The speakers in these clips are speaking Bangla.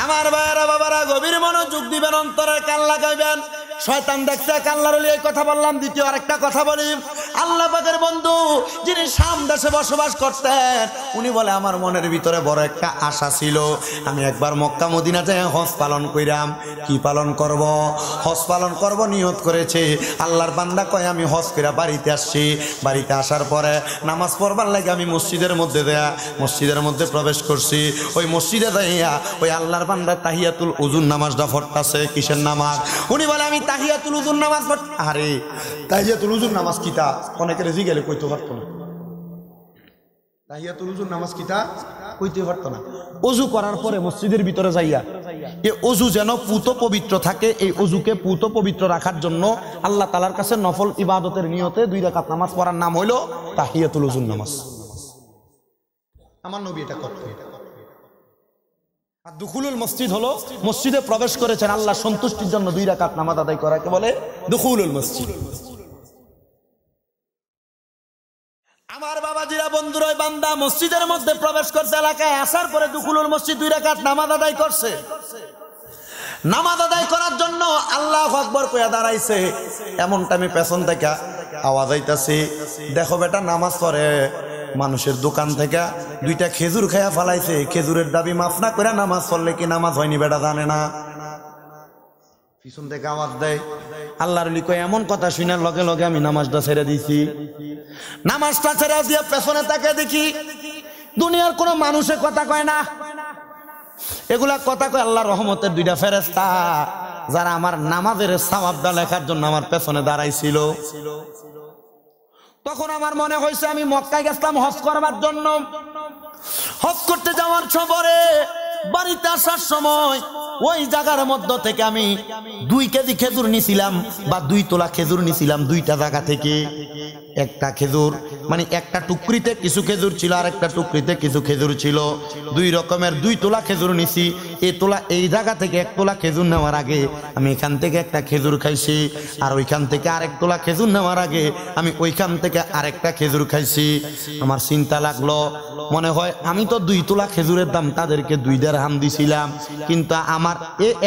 আমার ভাইয়েরা বাবারা গভীর মনোযোগ দিবেন, অন্তরের কান লাগাইবেন। শয়তান দেখছে কাল্লার এই কথা বললাম। দ্বিতীয় আরেকটা কথা বলি, আল্লাহ পাকের বন্ধু যিনি শাম দেশে বসবাস করতেন, উনি বলে আমার মনের ভিতরে বড় একটা আশা ছিল, আমি একবার মক্কা মদিনা যাই হজ পালন কইরাম। কি পালন করব? হজ পালন করব নিয়ত করেছে। আল্লাহর বান্দা কয় আমি হজ কইরা বাড়িতে আসছি। বাড়িতে আসার পরে নামাজ পড়বার লাগে আমি মসজিদের মধ্যে প্রবেশ করছি। ওই মসজিদে যাইয়া ওই আল্লাহর বান্দা তাহিয়াতুল উযুর নামাজটা পড়তাছে। কিসের নামাজ? উনি বলে আমি তাহিয়াতুল উযুর নামাজ পড়। আরে তাহিয়াতুল উযুর নামাজ কিতা? অনেকের জিগেলে কইতে পারতো না। তাহিয়াতুল উযুর নামাজ কিতা কইতে পারতো না। ওযু করার পরে মসজিদের ভিতরে যাইয়া এই ওযু যেন পুত পবিত্র থাকে, এই ওযুকে পুত পবিত্র রাখার জন্য আল্লাহ তাআলার কাছে নফল ইবাদতের নিয়তে 2 রাকাত নামাজ পড়ার নাম হইল তাহিয়াতুল উযুর নামাজ। আমার নবী এটা করতেন। আর দুখুলুল মসজিদ হলো মসজিদে প্রবেশ করেছেন আল্লাহ সন্তুষ্টির জন্য 2 রাকাত নামাজ আদায় করাকে বলে দুখুলুল মসজিদ। আমার বাবাজিরা বন্ধুরা, ওই বান্দা মসজিদের মধ্যে প্রবেশ করছে, এলাকায় আসার পরে দুখুলুল মসজিদ 2 রাকাত নামাজ আদায় করছে। নামাজ আদায় করার জন্য আল্লাহু আকবার কইয়া দাঁড়াইছে। এমন টাইমে পেছন থেকে আওয়াজ আইতাছে, দেখো বেটা নামাজ পড়ে। মানুষের দোকান থেকে 2টা খেজুর খাইয়া ফালাইছে। খেজুরের দাবি মাফ না করে নামাজ পড়লে কি নামাজ হয়নি বেটা জানে না? পিছন থেকে আওয়াজ দেয়। আল্লাহর ওলি কয় এমন কথা শুনার লগে লগে আমি নামাজটা ছেড়ে দিছি। নামাজটা ছেড়ে দিয়ে পেছনে তাকে দেখি দুনিয়ার কোনো মানুষের কথা কয় না, এগুলা কথা কয় আল্লাহর রহমতের 2টা ফেরেশতা, যারা আমার নামাজের সওয়াবটা লেখার জন্য আমার পেছনে দাঁড়াইছিল। তখন আমার মনে হয়েছে আমি মক্কায় গেছিলাম হজ করবার জন্য। হজ করতে যাওয়ার পরে বাড়িতে আসার সময় ওই জায়গার মধ্য থেকে আমি 2 কেজি খেজুর নিছিলাম বা 2 তোলা খেজুর নিছিলাম। 2টা জায়গা থেকে একটা খেজুর, মানে একটা টুকরিতে কিছু খেজুর ছিল আর একটা টুকরিতে কিছু খেজুর ছিল। 2 রকমের 2 তোলা খেজুর নিছি। এই জায়গা থেকে 1 তোলা খেজুর নেওয়ার আগে আমি এখান থেকে একটা খেজুর খাইছি, আর ওইখান থেকে আরেক তোলা খেজুর নেওয়ার আগে আমি ওইখান থেকে আরেকটা খেজুর খাইছি। আমার চিন্তা লাগলো, মনে হয় আমি তো 2 তোলা খেজুরের দাম তাদেরকে 2 দিরহাম দিছিলাম, কিন্তু আমার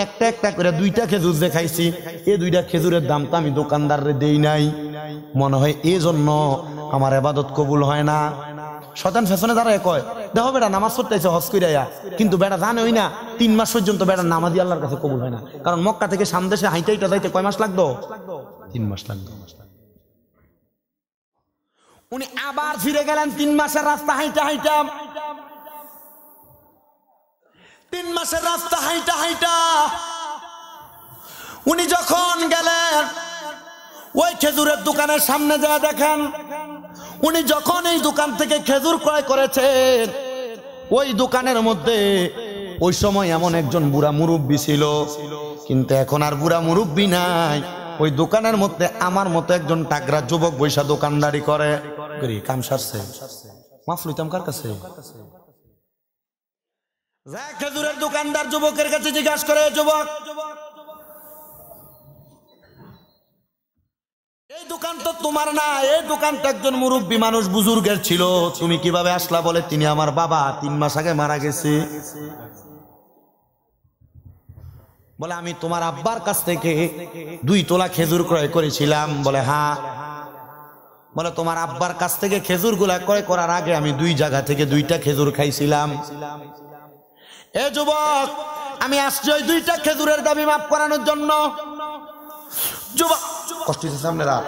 একটা একটা করে 2টা খেজুর যে খাইছি, এই 2টা খেজুরের দাম তো আমি দোকানদাররে দেই নাই। মনে হয় এই জন্য আমার ইবাদত কবুল হয় না। শয়তান ফেছনে দাঁড়ায় কয়, দেখো বেটা নামাজ পড়তেছে হজ কইরা, কিন্তু বেটা জানে ওই না 3 মাস পর্যন্ত বেটা নামাজই আল্লাহর কাছে কবুল হয় না। কারণ মক্কা থেকে শাম দেশে হাইটা যাইতে কয় মাস লাগতো? 3 মাস লাগতো। উনি আবার ফিরে গেলেন 3 মাসের রাস্তা হাইটা 3 মাসের রাস্তা হাইটা উনি যখন গেলেন ওই খেজুরের দোকানের সামনে যা দেখেন, উনি যখন এই দোকান থেকে খেজুর ক্রয় করেছেন, ওই দোকানের মধ্যে ওই সময় এমন একজন বুড়া মুরব্বী ছিল, কিন্তু এখন আর বুড়া মুরব্বী নাই। ওই দোকানের মধ্যে আমার মতো একজন টাকরা যুবক বৈশা দোকানদারি করে। কাম সারছে, মাফ লইতাম কার কাছে? খেজুরের দোকানদার যুবকের কাছে জিজ্ঞাসা করে, যুবক এই দোকান তো তোমার না, এই দোকানটা একজন মুরব্বী মানুষ বুজুর্গের ছিল, তুমি কিভাবে আসলা? বলে তিনি আমার বাবা 3 মাস আগে মারা গেছে। বলে আমি তোমার আব্বার কাছ থেকে 2 তোলা খেজুর ক্রয় করেছিলাম। বলে হ্যাঁ। বলে তোমার আব্বার কাছ থেকে খেজুর গুলা ক্রয় করার আগে আমি 2 জায়গা থেকে 2টা খেজুর খাইছিলাম। এ যুবক, আমি আসছি ওই 2টা খেজুরের দাবি মাফ করানোর জন্য। যুবক কষ্ট হচ্ছে সামনে রাত,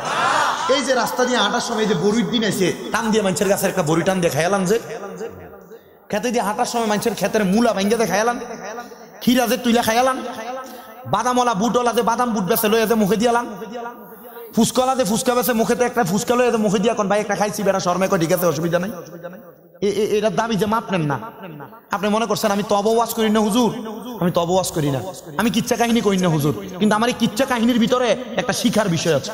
এই যে রাস্তা দিয়ে হাঁটার সময় যে বড়ির দিন এসে টান দিয়ে মানুষের গাছের একটা বড়ি টান দিয়ে খাইলাম, যে খেতে দিয়ে হাঁটার সময় মানুষের ক্ষেতের মূলা ভাঙ্গে দিয়ে খাইলাম, খিরা যে তুইলা খাইলাম, বাদামওয়ালা বুটওয়ালা যে বাদাম বুট বেছে লয়ে যে মুখে দিয়ালাম, ফুচকাওয়ালা যে ফুচকা বেছে মুখেতে একটা ফুচকা লয়ে যে মুখে দিয়া কোন ভাই একটা খাইছি বেড়া শর্মে কয় ঠিক আছে অসুবিধা নাই। এটার দাবি যে মাপ নেন না। আপনি মনে করছেন আমি তব ওয়াজ করি না হুজুর, আমি তব ওয়াজ করি না, আমি কিচ্ছা কাহিনী করি না হুজুর, কিন্তু আমার এই কিচ্ছা কাহিনীর ভিতরে একটা শিখার বিষয় আছে।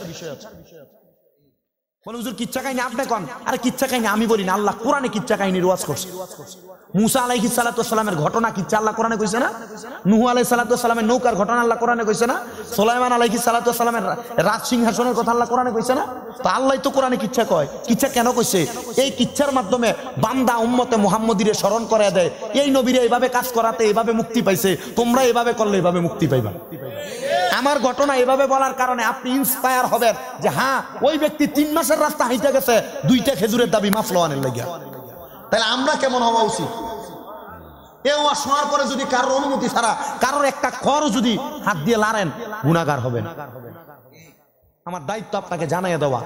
বলে হুজুর কিচ্ছা কাহিনী আপনি কন? আরে কিচ্ছা কাহিনী আমি বলি না, আল্লাহ কোরআনে কিচ্ছা কাহিনীর ওয়াজ করছে। মুসা আলাইহিস সালাতু ওয়াস সালামের ঘটনা কি আল্লাহ কোরআনে কইছে না? নূহ আলাইহিস সালাতু ওয়াস সালামের নৌকার ঘটনা আল্লাহ কোরআনে কইছে না? সুলাইমান আলাইহিস সালাতু ওয়াস সালামের রাজ সিংহাসনের কথা আল্লাহ কোরআনে কইছে না? তো আল্লাহ তো কোরআনে কিচ্ছা কয়। কিচ্ছা কেন কইছে? এই কিচ্ছার মাধ্যমে বান্দা উম্মতে মুহাম্মদীরে স্মরণ করে দেয়, এই নবীরে এইভাবে কাজ করাতে এইভাবে মুক্তি পাইছে, তোমরা এইভাবে করলে এইভাবে মুক্তি পাইবা। আমার ঘটনা এভাবে বলার কারণে আপনি ইন্সপায়ার হবেন যে হ্যাঁ, ওই ব্যক্তি 3 মাসের রাস্তা হাইটা গেছে 2টা খেজুরের দাবি মাফ লওয়ানের লাগিয়া। তাহলে আমরা কেমন হওয়া উচিত? এ ওয়াজ শোনার পরে যদি কারোর অনুমতি ছাড়া কারোর একটা খড় যদি হাত দিয়ে লাড়েন, গুনাহগার হবেন। আমার দায়িত্ব আপনাকে জানাইয়া দেওয়া,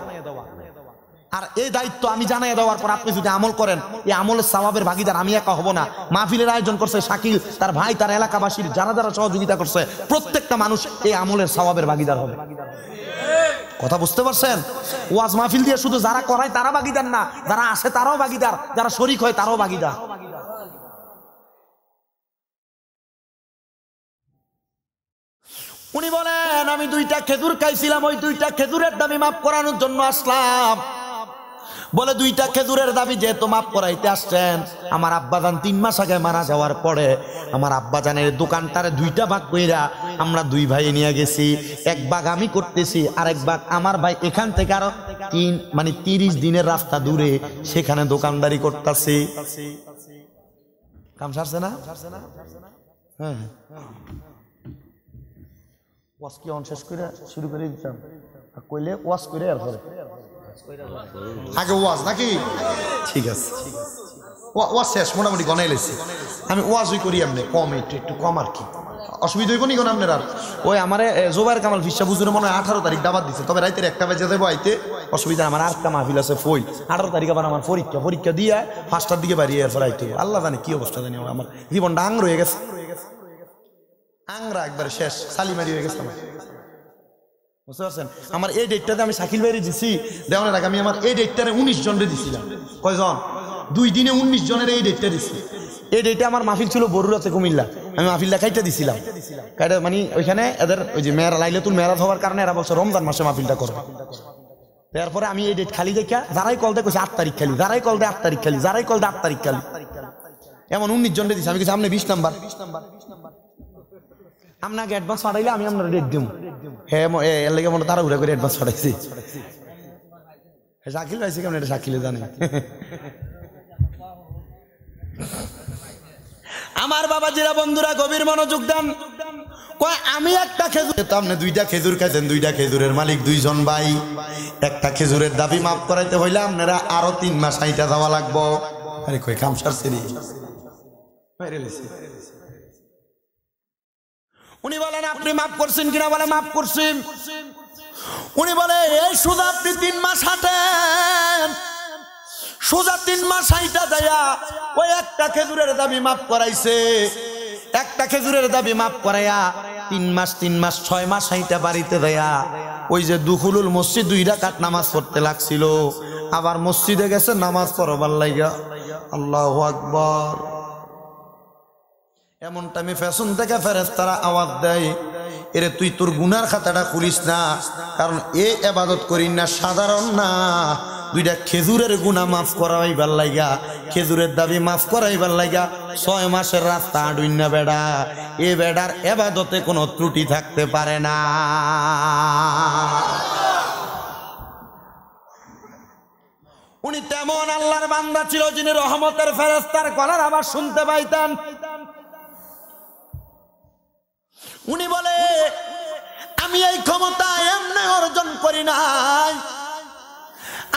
আর এই দায়িত্ব আমি জানাইয়া দেওয়ার পর আপনি যদি আমল করেন, এই আমলের সওয়াবের ভাগীদার আমি একা হব না। মাহফিলের আয়োজন করছে শাকিল, তার ভাই, তার এলাকাবাসীর যারা যারা সহযোগিতা করছে, প্রত্যেকটা মানুষ এই আমলের সওয়াবের ভাগীদার হবে। কথা বুঝতে পারছেন? ওয়াজ মাহফিল দিয়ে শুধু যারা করায় তারা ভাগীদার না, যারা আসে তারাও ভাগীদার, যারা শরীক হয় তারাও ভাগীদার। উনি বলেন আমি 2টা খেজুর খাইছিলাম, ওই 2টা খেজুরের দাবি মাফ করানোর জন্য আসলাম। বলে 2টা খেজুরের দাবি যেহেতু মাফ করাইতে আসছেন, আমার আব্বাজান 3 মাস আগে মারা যাওয়ার পরে আমার আব্বাজানের দোকানটারে 2টা ভাগ কইরা আমরা 2 ভাই নিয়ে গেছি। 1 ভাগ আমি করতেছি, আর 1 ভাগ আমার ভাই এখান থেকে আরো 30 দিনের রাস্তা দূরে সেখানে দোকানদারি করতেছি। কাম সারছে না? হ্যাঁ, ওয়াজ কি শেষ করে শুরু করে দিতাম, কইলে ওয়াজ করে আর পরে আগে ওয়াজ নাকি? ঠিক আছে, ওয়াজ শেষ মোটামুটি গনাই লেছি। আমি ওয়াজই করি এমনি কম, একটু কম আর কি, অসুবিধা হইব নি কোন আপনার? আর ওই আমার জোবাইর কামাল ফিসা বুঝুরে মনে হয় 18 তারিখ দাবাত দিচ্ছে, তবে রাইতের 1টা বাজে যাবো আইতে, অসুবিধা। আমার আরেকটা মাহফিল আছে ফইল, 18 তারিখ আবার আমার পরীক্ষা দিয়ে 5টার দিকে বাড়ি এরপর আইতে। আল্লাহ জানে কি অবস্থা, জানি আমার জীবনটা আং রয়ে গেছে, আংরা একবারে শেষ, সালিমারি হয়ে গেছে আমার। বুঝতে পারছেন? আমার এই ডেটটাতে আমি শাকিল ভাইরে দিছি, দেওয়ার আগে আমি আমার এই ডেটটারে 19 জনরে দিছিলাম। কয়জন? 2 দিনে 19 জনের এই ডেটটা দিছি। এই ডেটে আমার মাহফিল ছিল বরুরাতে, কুমিল্লা। আমি মাহফিলটা খাইতে দিছিলাম, মানে ওইখানে এদের ওই যে লাইলাতুল মেরাজ হওয়ার কারণে এরা বলছে রমজান মাসে মাহফিলটা করবে। তারপরে আমি এই ডেট খালি দেখা যারাই কল দেয় কইছে 8 তারিখ খালি, যারাই কল দেয় 8 তারিখ খালি, যারাই কল দেয় 8 তারিখ খালি, এমন 19 জনরে দিছি। আমি কিছু সামনে 20 নাম্বার আপনাকে অ্যাডভান্স পাঠাইলে আমি আপনার ডেট দিব। হ্যাঁ, এর লেগে মনে তারা ঘুরে করে অ্যাডভান্স পাঠাইছি। শাকিল পাইছি কেমন, এটা শাকিলে জানে। আমার বাবাজিরা, বন্ধুরা গভীর মনোযোগ দেন। কয় আমি একটা খেজুর, আপনি 2টা খেজুর খাইছেন, 2টা খেজুরের মালিক 2 জন ভাই। একটা খেজুরের দাবি মাফ করাইতে হইলে আপনারা আরো 3 মাস হাইটা যাওয়া লাগবো। আরে কই কাম সারছে রে। উনি বলেন আপনি মাফ করছেন কিনা? বলে মাফ করছেন। উনি বলে এই সোজা আপনি 3 মাস হাঁটেন, সোজা 3 মাস হাইটা দেয়া ওই একটা খেজুরের দাবি মাফ করাইছে। একটা খেজুরের দাবি মাফ করাইয়া 3 মাস 6 মাস হাইটা বাড়িতে দেয়া ওই যে দুখুলুল মসজিদ 2 রাকাত নামাজ পড়তে লাগছিল, আবার মসজিদে গেছে নামাজ পড়বার লাগা। আল্লাহু আকবার। এমন টাইমে ফ্যাশন থেকে ফেরেশতারা আওয়াজ দেয়, এরে তুই তোর গুনার খাতাটা খুলিস না, কারণ এই ইবাদত করি না সাধারণ না, 2টা খেজুরের গুনাহ মাফ করাইবার লাগা, খেজুরের দাবি মাফ করাইবার লাগা 6 মাসের রাস্তা আডুই না বেড়া। এ বেড়ার ইবাদতে কোনো ত্রুটি থাকতে পারে না। উনি তেমন আল্লাহর বান্দা ছিল যিনি রহমতের ফেরেশতার গলার আওয়াজ শুনতে পাইতেন। উনি বলে আমি এই ক্ষমতা এমনি অর্জন করি নাই,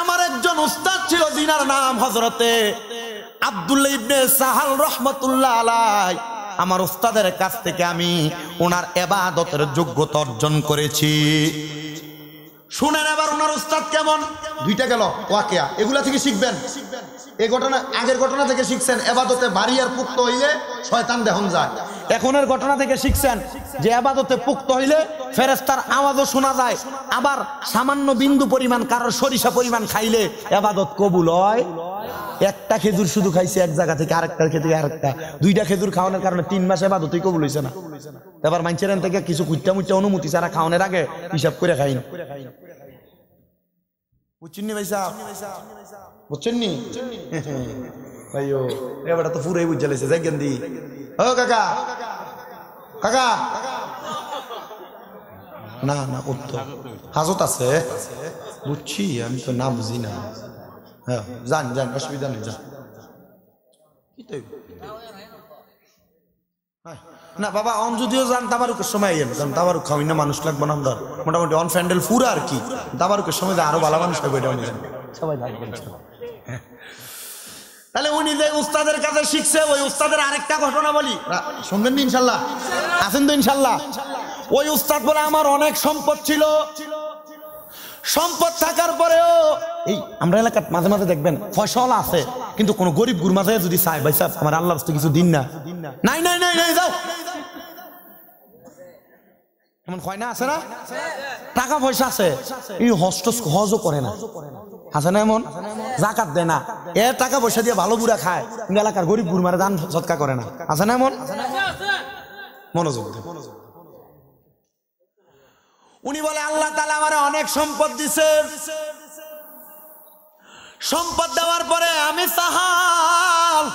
আমার একজন উস্তাদ ছিল যিনার নাম হযরতে আব্দুল্লাহ ইবনে সাহাল রাহমাতুল্লাহ আলাইহি। আমার উস্তাদের কাছ থেকে আমি ওনার ইবাদতের যোগ্যতা অর্জন করেছি। শুনেন এবার ওনার উস্তাদ কেমন। 2টা গেল ওয়াকিয়া, এগুলা থেকে শিখবেন। এই ঘটনা আগের ঘটনা থেকে শিখছেন, ইবাদতে বাড়ি আর পুক্ত হইলে শয়তান দেহন যায়। এখনের ঘটনা থেকে শিখছেন যে ইবাদতে পুক্ত হইলে ফেরেশতার আওয়াজও শোনা যায়, আবার সামান্য বিন্দু পরিমাণ কারোর সরিষা পরিমাণ খাইলে ইবাদত কবুল হয়। একটা খেজুর শুধু খাইছে এক জায়গা থেকে আরেকটা খেতে আরেকটা, 2টা খেজুর খাওয়ানোর কারণে 3 মাস ইবাদতই কবুল হইছে না। এবার মাইনছেন থেকে কিছু কুইটা মুইটা অনুমতি ছাড়া খাওয়ানোর আগে হিসাব করে খাই না। বুঝছেন নি ভাই সাহেব? বুঝছেন নি? ভাইও এবারে তো পুরাই বুঝে লেছে যাই গেন্দি ও কাকা কাকা না না উত্তর হাজত আছে বুঝছি আমি তো না বুঝি না হ্যাঁ যান যান অসুবিধা নেই যান না বাবা অন যদিও যান তাবারুকের সময় গেল কারণ তাবারুক খাওয়াই না মানুষ লাগবে না আমরা মোটামুটি অন ফ্যান্ডেল পুরা আর কি তাবারুকের সময় আরো ভালো মানুষ হবে সবাই থাকবেন তাহলে উনি যে উস্তাদের কাছে শিখছে ওই উস্তাদের আরেকটা ঘটনা বলি শুনবেন ইনশাল্লাহ আছেন তো ইনশাল্লাহ ওই উস্তাদ বলে আমার অনেক সম্পদ ছিল সম্পদ থাকার পরেও এই আমরা এলাকার মাঝে মাঝে দেখবেন ফসল আছে কিন্তু কোন গরিব গুর মাঝে যদি চাই ভাই সাহেব আমার আল্লাহ কিছু দিন না নাই নাই নাই নাই যাও এমন হয় না আছে না টাকা পয়সা আছে এই হজও করে না আছে না এমন জাকাত দেয় না এ টাকা পয়সা দিয়ে ভালো বুড়া খায় কিন্তু এলাকার গরিব গুর মারে দান সৎকার করে না আছে না এমন মনোযোগ উনি বলে আল্লাহ তাআলা আমারে অনেক সম্পদ দিছে সম্পদ দেওয়ার পরে আমি সাহাল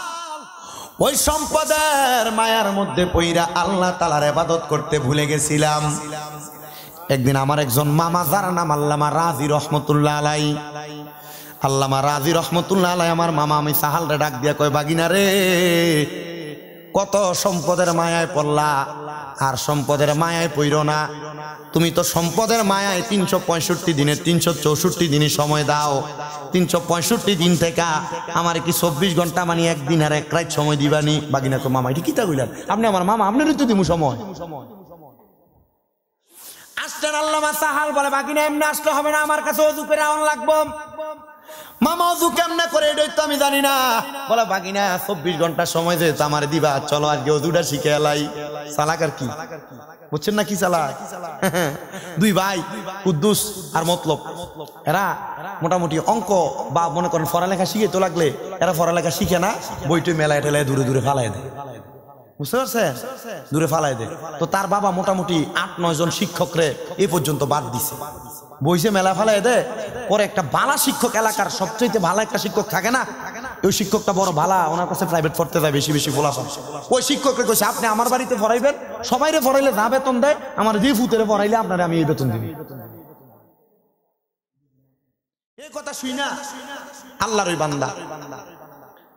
ওই সম্পদের মায়ার মধ্যে পইরা আল্লাহ তাআলার ইবাদত করতে ভুলে গেছিলাম একদিন আমার একজন মামা যার নাম আল্লামা রাজি রহমতুল্লাহ আলাইহি আল্লামা রাজি রহমতুল্লাহ আলাইহি আমার মামা আমি সাহালরে ডাক দিয়া কয় বাগিনা রে কত সম্পদের মায়ায় পড়লা আর সম্পদের মায়ায় পইরো না তুমি তো সম্পদের মায়ায় 365 দিনে 364 দিনই সময় দাও 365 দিন থেকে আমার কি 24 ঘন্টা মানে একদিন আর এক রাত সময় দিবানি বাগিনা কো মামা এটা কি তা কইলেন আপনি আমার মামা আপনারই তো দিমু সময় আসতেন আল্লামা সাহাল বলে বাগিনা এমনি আসলে হবে না আমার কাছে ওযু করে আউন লাগবো মামা ওযু কেমনে করে এটাই তো আমি জানি না বলে বাগিনা 24 ঘন্টা সময় যেহেতু আমার দিবা চলো আজকে ওযুটা শিখে এলাই চালাক আর কি বুঝছেন না কি চালাক দুই ভাই কুদ্দুস আর মতলব এরা মোটামুটি অঙ্ক বা মনে করেন পড়ালেখা শিখে তো লাগলে এরা পড়ালেখা শিখে না বইটই মেলায় টেলায় দূরে দূরে ফালাই দেয় বুঝতে পারছেন দূরে ফালাই দেয় তো তার বাবা মোটামুটি 8-9 জন শিক্ষকরে এই পর্যন্ত বাদ দিছে বইসে মেলা ফালাই দেয় পরে একটা ভালো শিক্ষক এলাকার সবচেয়ে ভালো একটা শিক্ষক থাকে না ওই শিক্ষকটা বড় ভালো ওনার কাছে প্রাইভেট পড়তে যায় বেশি বেশি ফলাফল ওই শিক্ষককে কইছে আপনি আমার বাড়িতে পড়াইবেন সবাইরে পড়াইলে যা বেতন দেয় আমার যে ফুতেরে পড়াইলে আপনারে আমি এই বেতন দিবি এই কথা শুই না আল্লাহর ওই বান্দা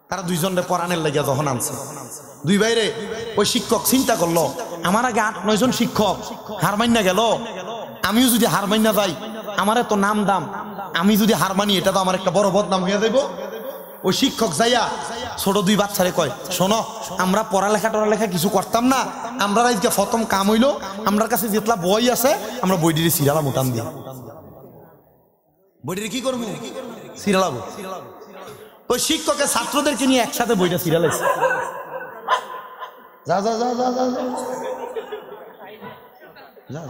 তারা দুইজনের পড়ানোর লাগিয়া যখন আনছে দুই ভাইরে ওই শিক্ষক চিন্তা করলো আমার আগে 8-9 জন শিক্ষক হার মাইন্না গেল আমিও যদি হার মাইন্না যাই আমার তো নাম দাম আমি যদি হার মানি এটা তো আমার একটা বড় বদনাম হয়ে যাইব ওই শিক্ষক যাইয়া ছোট দুই বাচ্চারে কয় শোনো আমরা পড়ালেখা কিছু করতাম না আমরা আজকে প্রথম কাম হইলো আমার কাছে যেতলা বই আছে আমরা বইটির সিরালা মোটান দিই বইটির কি করবো সিরালাবো ওই শিক্ষকের ছাত্রদেরকে নিয়ে একসাথে বইটা সিরালাইছে যা যা যা যা যা যা যা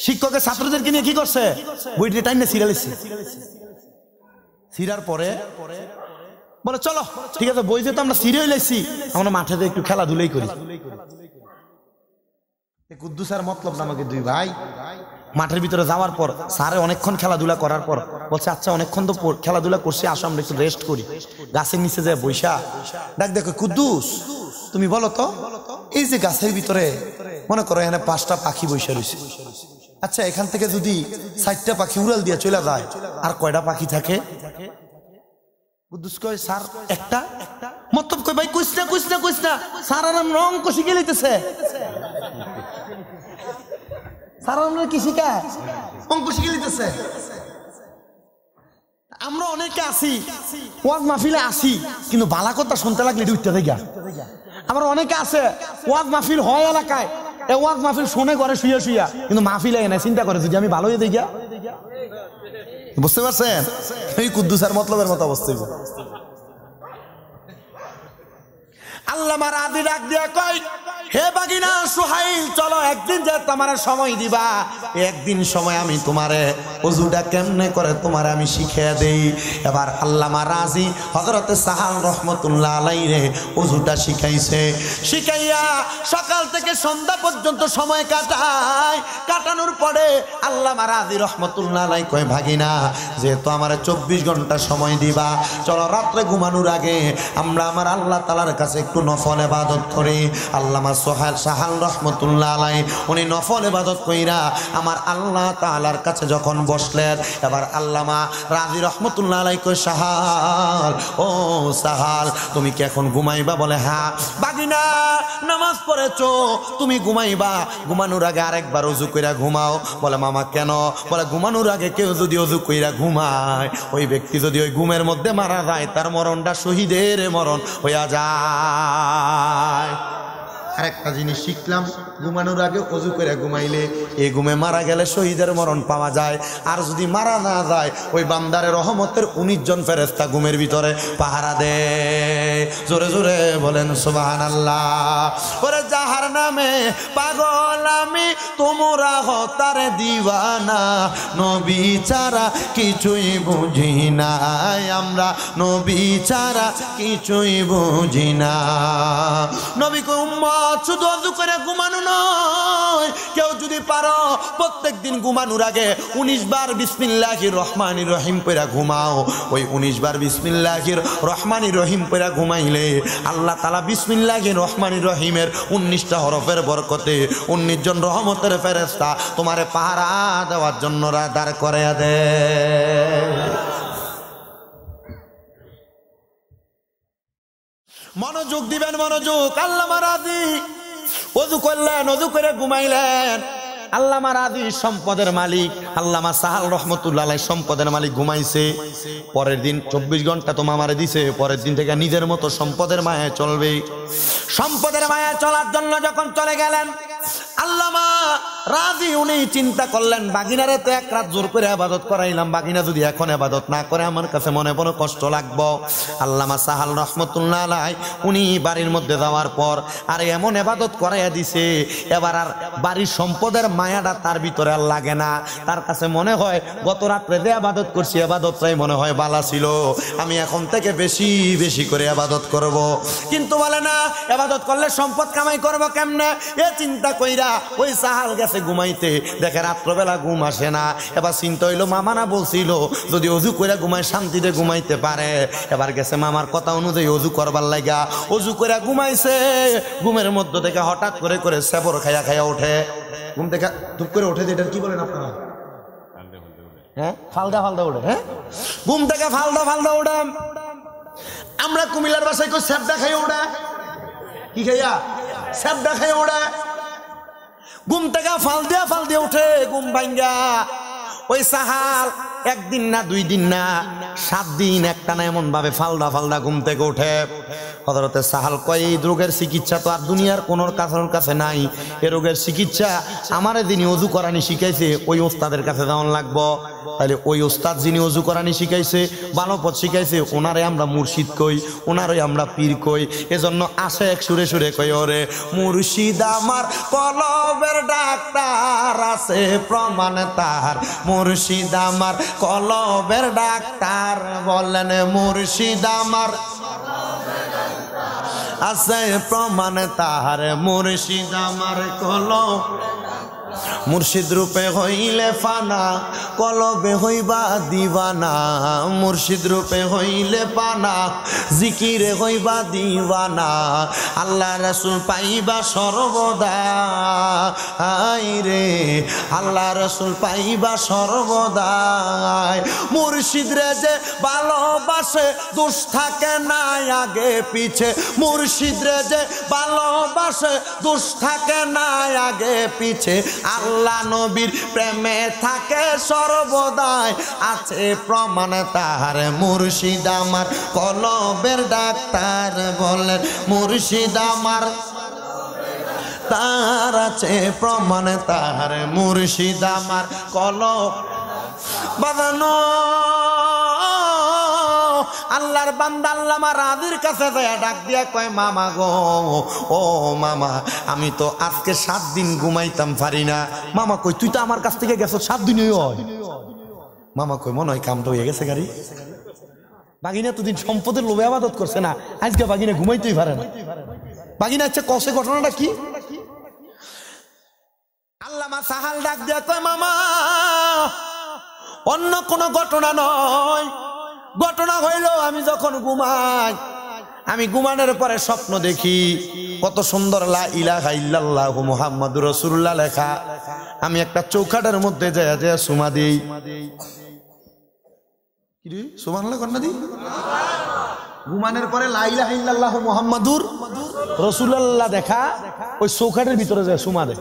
শিক্ষকের ছাত্রদেরকে নিয়ে কি করছে বইটি টাইমে সিরিয়ালাইছে সিরার পরে বলে চলো ঠিক আছে বই যেহেতু আমরা সিরিয়ালাইছি আমরা মাঠে একটু খেলাধুলাই করি কুদ্দুস আর মতলব নামকে দুই ভাই মাঠের ভিতরে যাওয়ার পর স্যারে অনেকক্ষণ খেলাধুলা করার পর বলছে আচ্ছা অনেকক্ষণ তো খেলাধুলা করছি আসো আমরা একটু রেস্ট করি গাছের নিচে যায় বৈশা ডাক দেখো কুদ্দুস তুমি বলো তো এই যে গাছের ভিতরে মনে করো এখানে 5টা পাখি বৈশা রয়েছে আচ্ছা এখান থেকে যদি 4টা পাখি উড়াল দিয়ে চলে যায় আর কয়টা পাখি থাকে কুদ্দুস কয় স্যার একটা মতলব কয় ভাই কইছ না স্যার আর রং কষি গেলিতেছে স্যার আমরা কি শিখা অঙ্ক শিখে লিতেছে আমরা অনেকে আসি ওয়াজ মাহফিলে আসি কিন্তু বালা কথা শুনতে লাগলে উঠতে দেখা আবার অনেকে আছে ওয়াজ মাহফিল হয় এলাকায় ওয়াজ মাহফিল শুনে করে শুইয়া কিন্তু মাহফিলে এনে চিন্তা করে যদি আমি ভালো হয়ে দেখি বুঝতে পারছেন এই কুদ্দুসের মতলবের মতো অবস্থা আল্লামা রাজি ডাক দিয়া কয় হে বাগিনা সুহাইল, চলো একদিন যে তোমার সময় দিবা, একদিন সময় আমি তোমারে ওযুটা কেমনে করে তোমারে আমি শিখিয়ে দেই। এবার আল্লামা রাজি হযরতে সাহাল রহমতুল্লাহ আলাইহি রে ওযুটা শিখাইছে। শিখাইয়া সকাল থেকে সন্ধ্যা পর্যন্ত সময় কাটায়। কাটানোর পরে আল্লামা রাজি রহমতুল্লাহ আলাইহি কয়, ভাগিনা যেহেতু আমার 24 ঘন্টা সময় দিবা, চলো রাত্রে ঘুমানোর আগে আমরা আমার আল্লাহ তাআলার কাছে একটু নফল ইবাদত করি। আল্লামা সাহাল রহমতুল্লাহ আলাইহি উনি নফল ইবাদত কইরা আমার আল্লাহ তাআলার কাছে যখন বসলেন, এবার আল্লামা রাজি রহমতুল্লাহ আলাইহি কয়, সাহাল, ও সাহাল, তুমি কি এখন ঘুমাইবা? বলে হ্যাঁ। বাগিনা নামাজ পড়েছো, তুমি ঘুমাইবা, ঘুমানোর আগে আরেকবার ওযু কইরা ঘুমাও। বলে মামা কেন? বলে ঘুমানোর আগে কেউ যদি ওযু কইরা ঘুমায়, ওই ব্যক্তি যদি ওই ঘুমের মধ্যে মারা যায়, তার মরণটা শহীদের মরণ হইয়া যায়। আরেকটা জিনিস শিখলাম, ঘুমানোর আগে ওযু করে ঘুমাইলে এই ঘুমে মারা গেলে শহীদের মরণ পাওয়া যায়। আর যদি মারা না যায়, ওই বান্দারে রহমতের 19 জন ফেরেশতা ঘুমের ভিতরে পাহারা দেয়। জোরে জোরে বলেন সুবহানাল্লাহ। ওরে যাহার নামে পাগল আমি, তোমরা হতারে দিওয়ানা, নবী ছাড়া কিছুই বুঝি না, আমরা নবী ছাড়া কিছুই বুঝি না। নবী কো উম্মত শুধু ওযু করে ঘুমানো নয়, কেউ যদি পারো প্রত্যেক দিন ঘুমানোর আগে 19 বার বিসমিল্লাহির রহমানির রহিম পড়া ঘুমাও। ওই 19 বার বিসমিল্লাহির রহমানির রহিম পড়া ঘুমাইলে আল্লাহ তাআলা বিসমিল্লাহির রহমানির রহিমের 19টা হরফের বরকতে 19 জন রহমতের ফেরেশতা তোমারে পাহারা দেওয়ার জন্য দাঁড় করায়া দেয়। মনোযোগ দিবেন, মনোযোগ। আল্লামা রাজি ওযু করলেন, ওযু করে ঘুমাইলেন। আল্লামা রাজি সম্পদের মালিক, আল্লামা সাহাল রহমতুল্লাহ আলাইহি সম্পদের মালিক ঘুমাইছে। পরের দিন 24 ঘন্টা তো মামারে দিছে, পরের দিন থেকে নিজের মতো সম্পদের মায়ায় চলবে। সম্পদের মায়ায় চলার জন্য যখন চলে গেলেন, আল্লামা রাজি উনি চিন্তা করলেন, বাগিনারে তো এক রাত জোর করে ইবাদত করাইলাম, বাগিনা যদি এখন ইবাদত না করে আমার কাছে মনে বড় কষ্ট লাগবো। আল্লামা সাহাল রহমতুল্লাহ আলাইহি উনি বাড়ির মধ্যে যাওয়ার পর আর এমন ইবাদত করাইয়া দিছে, এবার আর বাড়ির সম্পদের মায়াটা তার ভিতরে আর লাগে না। তার কাছে মনে হয় গত রাত্রে যে ইবাদত করছি, ইবাদতটাই মনে হয় ভালো ছিল, আমি এখন থেকে বেশি বেশি করে ইবাদত করব। কিন্তু বলে না, ইবাদত করলে সম্পদ কামাই করব কেমনে, এ চিন্তা কইরা ওই সাহাল গেছে ঘুমাইতে। দেখে রাত্রবেলা ঘুম আসে না। এবার চিন্তা হইলো, মামা না বলছিল যদি ওযু কইরা ঘুমায় শান্তিতে ঘুমাইতে পারে। এবার গেছে মামার কথা অনুযায়ী ওযু করবার লাগা, ওযু কইরা ঘুমাইছে। ঘুমের মধ্য থেকে হঠাৎ করে করে সেবর খাইয়া খাইয়া ওঠে। ঘুম থেকে ধুপ করে ওঠে, এটার কি বলেন আপনারা? হ্যাঁ, ফালদা ফালদা ওঠে। হ্যাঁ, ঘুম থেকে ফালদা ফালদা ওঠে। আমরা কুমিল্লার বাসায় কই সেবদা খাইয়া ওঠে। কি খাইয়া? সেবদা খাইয়া ওঠে। ঘুম থেকে ফাল দিয়ে উঠে, ঘুম ভাঙ্গা। ওই সাহাল একদিন না 2 দিন না 7 দিন একটানা এমন ভাবে ফালদা ফালদা ঘুম থেকে উঠে। হযরতে সাহাল কয়, এই রোগের চিকিৎসা তো আর দুনিয়ার কোনোর কাছে নাই। এই রোগের চিকিৎসা আমারে যিনি ওযু করানি শিখাইছে, ওই ওস্তাদের কাছে যাওয়ান লাগবো। তাহলে ওই ওস্তাদ যিনি ওযু করানি শিখাইছে, ভালো পথ শিখাইছে, ওনারে আমরা মুর্শিদ কই, ওনারে আমরা পীর কই। এজন্য আসে এক সুরে সুরে কই, ওরে মুর্শিদ আমার কলবের ডাক্তার, আছে প্রমাণ তার। মুর্শিদ আমার কলবের ডাক্তার, বলেন মুর্শিদ আমার আছে প্রমাণ তার। মুর্শিদ আমার কলব, মুর্শিদ রূপে হইলে ফানা, কলবে হইবা দিবানা। মুর্শিদ রূপে হইলে পানা, জিকিরে হইবা দিবানা। আল্লাহ রাসূল পাইবা সর্বদা, রে আল্লাহ রাসূল পাইবা সর্বদাই। মুর্শিদ রে যে ভালোবাসে, দোষ থাকে না আগে পিছে। মুর্শিদ রে যে ভালোবাসে, দোষ থাকে না আগে পিছে। আল্লাহ নবীর প্রেমে থাকে সর্বদাই, আছে প্রমাণ তাহার। মুর্শিদ আমার কলবের ডাক্তার, বলেন মুর্শিদ আমার তার, আছে প্রমাণ তাহার। মুর্শিদ আমার কলব বাঁধানো, আল্লাহর বান্দা আল্লামা রাজির কাছে যায় ডাক দিয়া কয় মামা গো, ও মামা আমি তো আজকে 7 দিন ঘুমাইতাম পারি না। মামা কই তুই তো আমার কাছ থেকে গেছো 7 দিনই হয়। মামা কই মনে হয় কামটা হয়ে গেছে গাড়ি। বাগিনা এতদিন সম্পদের লোভে আবাদত করছে না, আজকে বাগিনা ঘুমাইতেই পারে না। বাগিনা হচ্ছে কষে ঘটনাটা কি? আল্লামা সাহাল ডাক দিয়া কয় মামা অন্য কোনো ঘটনা নয়, ঘটনা হইল আমি যখন ঘুমাই, আমি ঘুমানোর পরে স্বপ্ন দেখি কত সুন্দর লা ইলাহা ইল্লাল্লাহু মুহাম্মাদুর রাসূলুল্লাহ লেখা। আমি একটা চৌখাটের মধ্যে যায় যায় সুমা দিই। কি রে সুবহানাল্লাহ কন্না দি? ঘুমানোর পরে লা ইলাহা ইল্লাল্লাহু মুহাম্মাদুর রাসূলুল্লাহ দেখা ওই চৌখাটের ভিতরে যায় সুমা দেয়।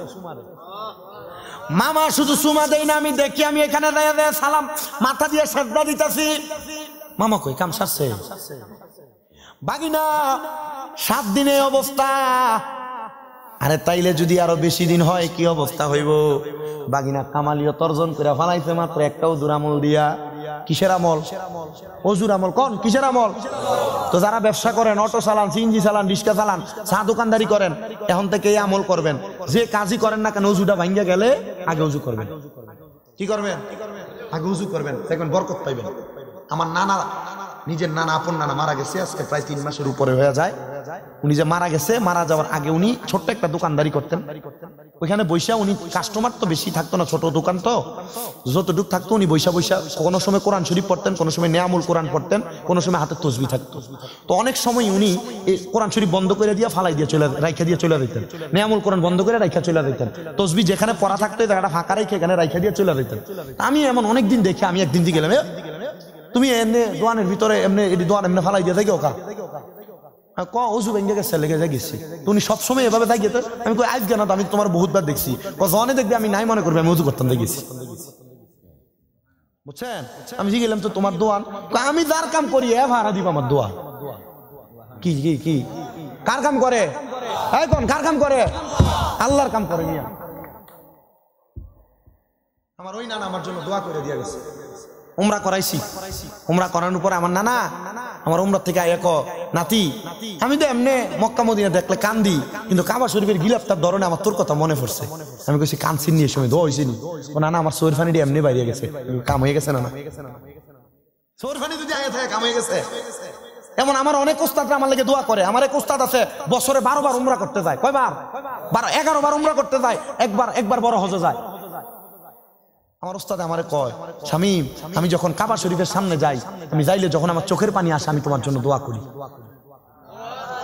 মামা শুধু সুমা দেই না, আমি দেখি আমি এখানে দাঁড়িয়ে দাঁড়িয়ে সালাম মাথা দিয়ে সেজদা দিতেছি। মামা কই কাম সারছে? বাগিনা 7 দিনে অবস্থা। আরে তাইলে যদি আরো বেশি দিন হয় কি অবস্থা হইব? বাগিনা কামালিও তর্জন করে ফালাইছে মাত্র একটা ওজুর আমল দিয়া। কিসের আমল? ওজুর আমল। কোন কিসের আমল? তো যারা ব্যবসা করেন, অটো চালান, সিএনজি চালান, রিক্সা চালান, চা দোকানদারি করেন, এখন থেকে এই আমল করবেন। যে কাজই করেন না কেন ওজুটা ভাঙ্গা গেলে আগে ওজু করবেন। কি করবেন? আগে ওজু করবেন, দেখবেন বরকত পাইবেন। আমার নানা, নিজের নানা, আপন নানা মারা গেছে আজকে প্রায় 3 মাসের উপরে হয়ে যায়। উনি যে মারা গেছে, মারা যাওয়ার আগে উনি ছোট্ট একটা দোকানদারি করতেন। ওইখানে বৈশা উনি, কাস্টমার তো বেশি থাকতো না, ছোট দোকান তো, যতটুক থাকতো উনি বৈশা বৈশা কোনো সময় কোরআন শরীফ পড়তেন, কোনো সময় নেয়ামুল কোরআন পড়তেন, কোনো সময় হাতে তসবিহ থাকতো। তো অনেক সময় উনি এই কোরআন শরীফ বন্ধ করে দিয়ে ফালাই দিয়ে চলে রাইখা দিয়ে চলে দিতেন, নেয়ামুল কোরআন বন্ধ করে রাইখা চলে দিতেন, তসবিহ যেখানে পড়া থাকতো জায়গাটা ফাঁকা রেখে এখানে রাইখা দিয়ে চলে দিতেন। আমি এমন অনেকদিন দেখি, আমি একদিন দিয়ে গেলাম, তুমি এমনি দোয়ানের ভিতরে এমনি দোয়ান এমনি ফালাই দিয়ে থাকি ওকা ক ওজু ভেঙে গেছে লেগে গেছি। তুমি সবসময় এভাবে থাকি? আমি কই আজ কেন, আমি তোমার বহুতবার দেখছি। জনে দেখবে আমি নাই মনে করবে আমি ওজু করতাম দেখেছি, বুঝছেন? আমি গেলাম তো তোমার দোয়ান, আমি যার কাম করি এ ভাড়া দিব আমার দোয়া। কি কি কি কার কাম করে? এই কোন কার কাম করে? আল্লাহর কাম করে। মিয়া আমার ওই নানা আমার জন্য দোয়া করে দিয়ে গেছে। উমরা করাইছি, উমরা করানোর পর আমার নানা আমার উমরা থেকে এক নাতি, আমি তো এমনি মক্কা মদিনা দেখলে কান্দি, কিন্তু কাবা শরীফের গিলাফটার ধরনে আমার তোর কথা মনে পড়ছে। আমি কইছি কানছি নিয়ে সময় দোয়া হয়েছে নি? ও নানা আমার চোর ফানি এমনি বাইরে গেছে, কাম হয়ে গেছে। নানা চোর ফানি যদি আগে থাকে কাম হয়ে গেছে। এমন আমার অনেক উস্তাদরা আমার লেগে দোয়া করে। আমার এক উস্তাদ আছে বছরে 12 বার উমরা করতে যায়। কয়বার? 11 বার উমরা করতে যায়, একবার বড় হজে যায়। আমার উস্তাদ আমারে কয়, শামীম আমি যখন কাবা শরীফের সামনে যাই, আমি যাইলে যখন আমার চোখের পানি আসে আমি তোমার জন্য দোয়া করি।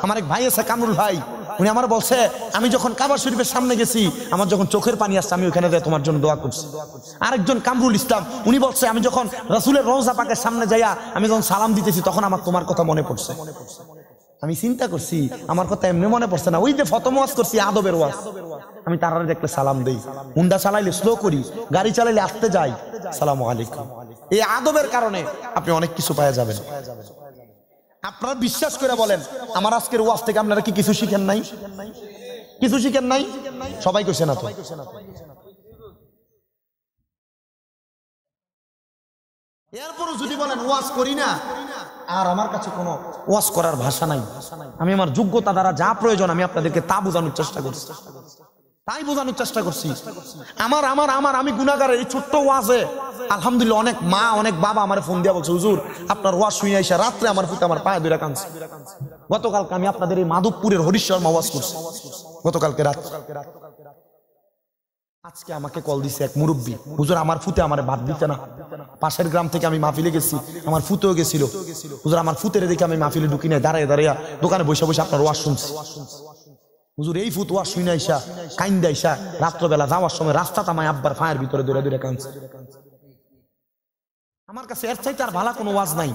আমার এক ভাই আছে কামরুল ভাই, উনি আমার বলছে আমি যখন কাবা শরীফের সামনে গেছি, আমার যখন চোখের পানি আসছে আমি ওখানে যাই তোমার জন্য দোয়া করছি। আরেকজন কামরুল ইসলাম, উনি বলছে আমি যখন রাসূলের রওজা পাকের সামনে যাইয়া আমি যখন সালাম দিতেছি তখন আমার তোমার কথা মনে পড়ছে। আমি চিন্তা করছি আমার কথা এমনি মনে পড়ছে না, ওই যে ফতম ওয়াজ করছি আদবের ওয়াজ, আমি তারারে দেখলে সালাম দেই, হুন্ডা চালাইলে স্লো করি, গাড়ি চালাইলে আস্তে যাই, সালামু আলাইকুম। এই আদবের কারণে আপনি অনেক কিছু পাওয়া যাবেন। আপনারা বিশ্বাস করে বলেন আমার আজকের ওয়াজ থেকে আপনারা কি কিছু শিখেন নাই? কিছু শিখেন নাই? সবাই কইছে না তো। এরপরও যদি বলেন ওয়াজ করি না, আর আমার কাছে কোনো ওয়াজ করার ভাষা নাই। আমি আমার যোগ্যতা দ্বারা যা প্রয়োজন আমি আপনাদেরকে তা বোঝানোর চেষ্টা করছি, তাই বোঝানোর চেষ্টা করছি। আমি গুনাহগার। এই ছোট্ট ওয়াজে আলহামদুলিল্লাহ অনেক মা অনেক বাবা আমার ফোন দিয়া বলছে হুজুর আপনার ওয়াজ শুনে আইসা রাত্রে আমার পুতে আমার পায়ে ধরে কাঁদছে। গতকালকে আমি আপনাদের এই মাধবপুরের হরিশ্বর ওয়াজ করছি, গতকালকে রাত। আজকে আমাকে কল দিছে এক মুরব্বী, হুজুর আমার ফুতে আমার ভাত দিতে না, পাশের গ্রাম থেকে আমি মাহফিলে গেছি, আমার ফুতেও গেছিল, হুজুর আমার ফুতের দেখে আমি মাহফিলে ঢুকি নাই, দাঁড়ায় দাঁড়িয়ে দোকানে বসে বসে আপনার ওয়াজ শুনছি। হুজুর এই ফুত ওয়াজ শুনে আইসা কাইন্দা আইসা রাত্রবেলা যাওয়ার সময় রাস্তা তামায় আব্বার ফায়ের ভিতরে দৌড়ে দৌড়ে কাঁদছে। আমার কাছে এর চাইতে আর ভালো কোনো ওয়াজ নাই।